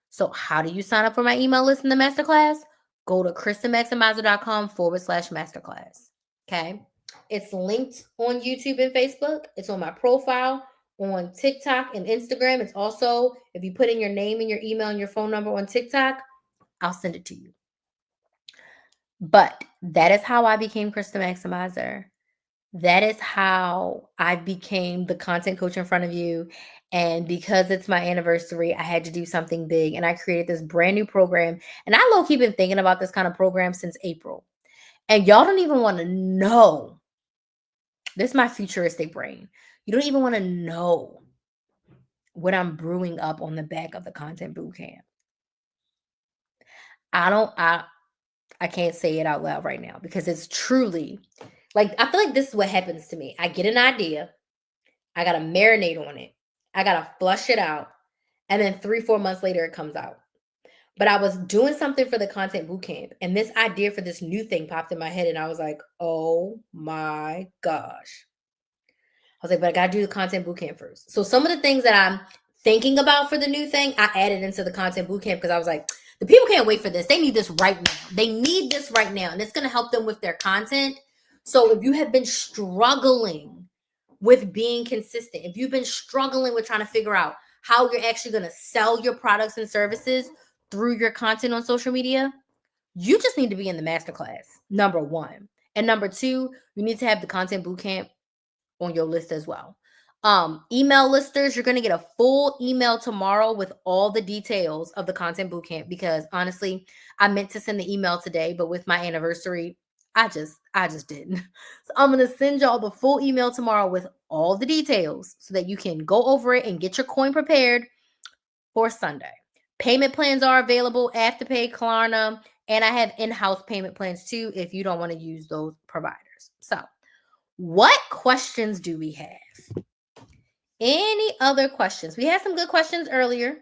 So how do you sign up for my email list in the masterclass? Go to KristenMaximizer.com/masterclass. Okay. It's linked on YouTube and Facebook. It's on my profile on TikTok and Instagram. It's also, if you put in your name and your email and your phone number on TikTok, I'll send it to you. But that is how I became Kristen Maximizer. That is how I became the content coach in front of you. And because it's my anniversary, I had to do something big. And I created this brand new program. And I low-key been thinking about this kind of program since April. And y'all don't even want to know. This is my futuristic brain. You don't even want to know what I'm brewing up on the back of the content bootcamp. I can't say it out loud right now because it's truly like, I feel like this is what happens to me. I get an idea. I got to marinate on it. I got to flush it out. And then 3-4 months later, it comes out. But I was doing something for the content bootcamp, and this idea for this new thing popped in my head, and I was like, oh my gosh. I was like, but I got to do the content bootcamp first. So some of the things that I'm thinking about for the new thing, I added into the content bootcamp because I was like, the people can't wait for this. They need this right now. They need this right now. And it's going to help them with their content. So if you have been struggling with being consistent, if you've been struggling with trying to figure out how you're actually going to sell your products and services through your content on social media, you just need to be in the masterclass, number 1. And number 2, you need to have the content bootcamp on your list as well. Email listers, you're going to get a full email tomorrow with all the details of the content bootcamp, because honestly, I meant to send the email today, but with my anniversary, I just didn't. So I'm going to send y'all the full email tomorrow with all the details so that you can go over it and get your coin prepared for Sunday. Payment plans are available, Afterpay, Klarna, and I have in-house payment plans too if you don't want to use those providers. So, what questions do we have? Any other questions? We had some good questions earlier.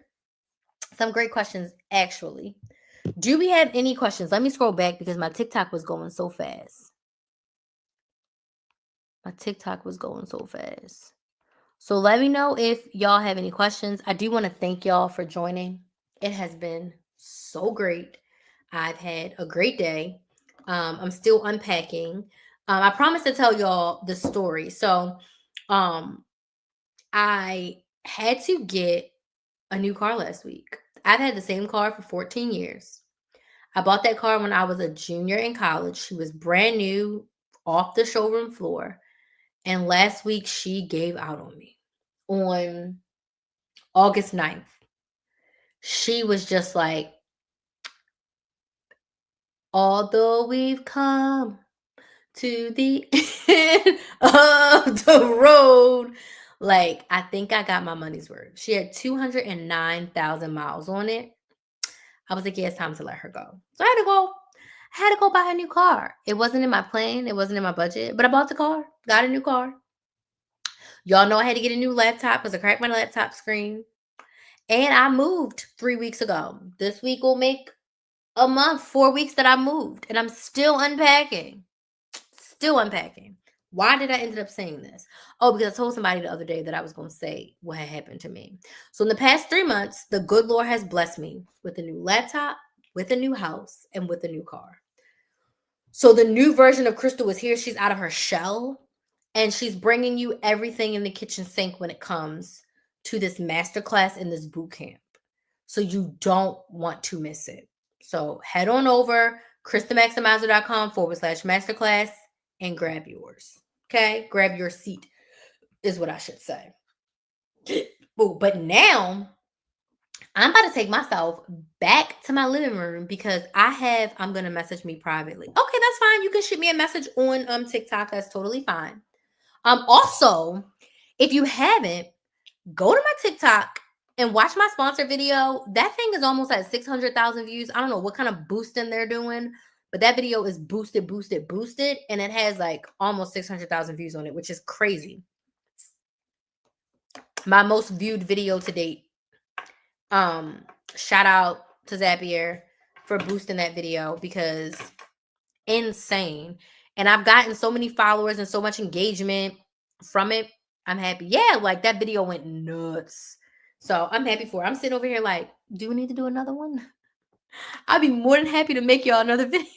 Some great questions, actually. Do we have any questions? Let me scroll back because my TikTok was going so fast. So let me know if y'all have any questions. I do want to thank y'all for joining. It has been so great. I've had a great day. I'm still unpacking. I promised to tell y'all the story. So I had to get a new car last week. I've had the same car for 14 years. I bought that car when I was a junior in college. She was brand new, off the showroom floor. And last week, she gave out on me. On August 9th, she was just like, although we've come to the end of the road, like, I think I got my money's worth. She had 209,000 miles on it. I was like, yeah, it's time to let her go. So I had to go buy a new car. It wasn't in my plan. It wasn't in my budget, but I bought the car, got a new car. Y'all know I had to get a new laptop because I cracked my laptop screen. And I moved 3 weeks ago. This week will make a month, 4 weeks that I moved. And I'm still unpacking. Why did I end up saying this? Oh, because I told somebody the other day that I was going to say what had happened to me. So in the past 3 months, the good Lord has blessed me with a new laptop, with a new house, and with a new car. So the new version of Crystal is here. She's out of her shell. And she's bringing you everything in the kitchen sink when it comes to this masterclass and this boot camp. So you don't want to miss it. So head on over, KrysTheMaximizer.com/masterclass and grab yours. Okay? Grab your seat is what I should say. But now I'm about to take myself back to my living room because I'm going to message me privately. Okay, that's fine. You can shoot me a message on TikTok. That's totally fine. Also, if you haven't, go to my TikTok and watch my sponsor video. That thing is almost at 600,000 views. I don't know what kind of boosting they're doing, but that video is boosted, and it has like almost 600,000 views on it, which is crazy. My most viewed video to date. Shout out to Zapier for boosting that video because insane. And I've gotten so many followers and so much engagement from it. I'm happy. Yeah, like that video went nuts. So I'm happy for it. I'm sitting over here like, do we need to do another one? I'd be more than happy to make y'all another video.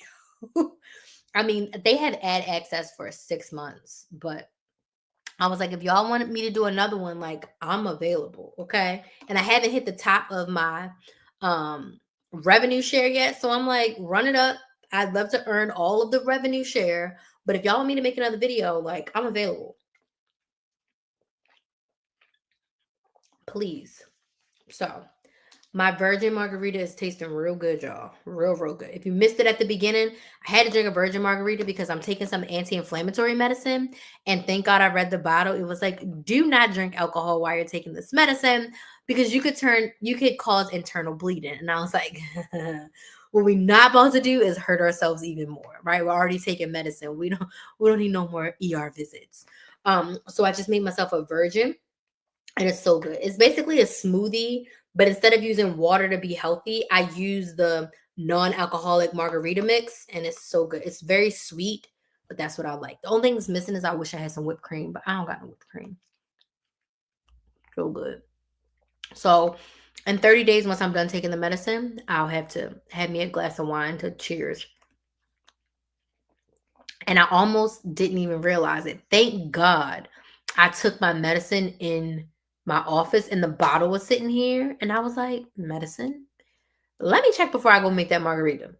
I mean, they had ad access for 6 months, but I was like, if y'all wanted me to do another one, like I'm available. Okay. And I haven't hit the top of my revenue share yet. So I'm like, run it up. I'd love to earn all of the revenue share. But if y'all want me to make another video, like I'm available. Please. So my virgin margarita is tasting real good, y'all. Real good. If you missed it at the beginning, I had to drink a virgin margarita because I'm taking some anti-inflammatory medicine. And thank God I read the bottle. It was like, do not drink alcohol while you're taking this medicine because you could cause internal bleeding. And I was like, what we're not about to do is hurt ourselves even more, right? We're already taking medicine. We don't need no more ER visits. So I just made myself a virgin. And it's so good. It's basically a smoothie, but instead of using water to be healthy, I use the non-alcoholic margarita mix, and it's so good. It's very sweet, but that's what I like. The only thing that's missing is I wish I had some whipped cream, but I don't got no whipped cream. So good. So in 30 days, once I'm done taking the medicine, I'll have to have me a glass of wine to cheers. And I almost didn't even realize it. Thank God I took my medicine in my office and the bottle was sitting here. And I was like, medicine? Let me check before I go make that margarita.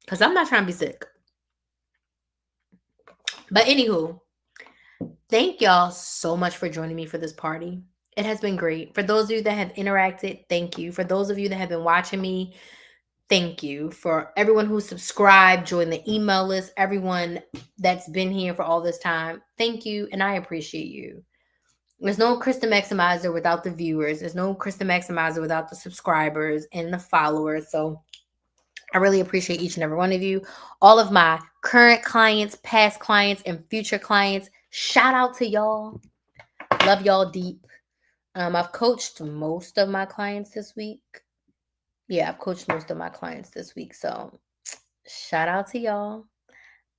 Because I'm not trying to be sick. But anywho, thank y'all so much for joining me for this party. It has been great. For those of you that have interacted, thank you. For those of you that have been watching me, thank you. For everyone who subscribed, joined the email list, everyone that's been here for all this time, thank you. And I appreciate you. There's no Krys the Maximizer without the viewers. There's no Krys the Maximizer without the subscribers and the followers. So I really appreciate each and every one of you. All of my current clients, past clients, and future clients. Shout out to y'all. Love y'all deep. I've coached most of my clients this week. Yeah, I've coached most of my clients this week. So shout out to y'all.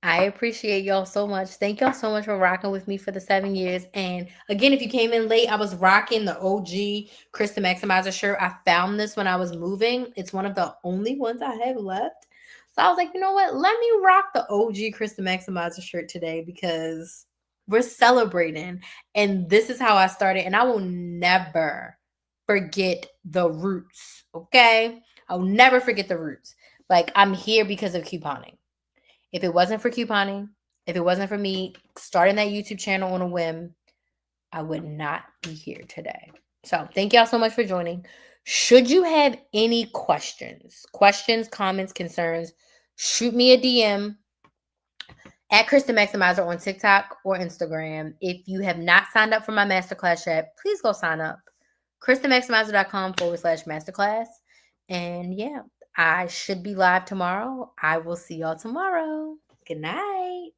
I appreciate y'all so much. Thank y'all so much for rocking with me for the 7 years. And again, if you came in late, I was rocking the OG Krys the Maximizer shirt. I found this when I was moving. It's one of the only ones I have left. So I was like, you know what? Let me rock the OG Krys the Maximizer shirt today because we're celebrating. And this is how I started. And I will never forget the roots. Okay? I'll never forget the roots. Like, I'm here because of couponing. If it wasn't for couponing, if it wasn't for me starting that YouTube channel on a whim, I would not be here today. So thank y'all so much for joining. Should you have any questions, comments, concerns, shoot me a DM at Krys the Maximizer on TikTok or Instagram. If you have not signed up for my masterclass yet, please go sign up. KrysTheMaximizer.com/masterclass. And yeah, I should be live tomorrow. I will see y'all tomorrow. Good night.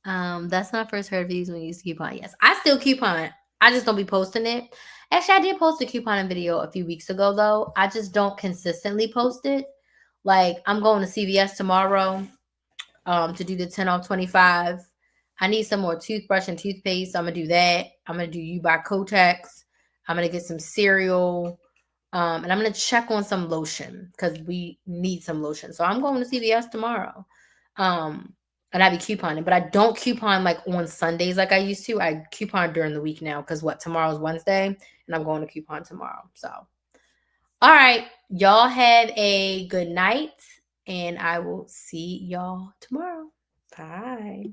That's when I first heard of these when you used to coupon. Yes, I still coupon. I just don't be posting it. Actually, I did post a couponing video a few weeks ago, though. I just don't consistently post it. Like, I'm going to CVS tomorrow to do the 10 off 25. I need some more toothbrush and toothpaste. So I'm going to do that. I'm going to do You by Kotex. I'm going to get some cereal. And I'm going to check on some lotion because we need some lotion. So I'm going to CVS tomorrow. And I be couponing, but I don't coupon like on Sundays like I used to. I coupon during the week now because tomorrow's Wednesday and I'm going to coupon tomorrow. So, all right, y'all have a good night and I will see y'all tomorrow. Bye.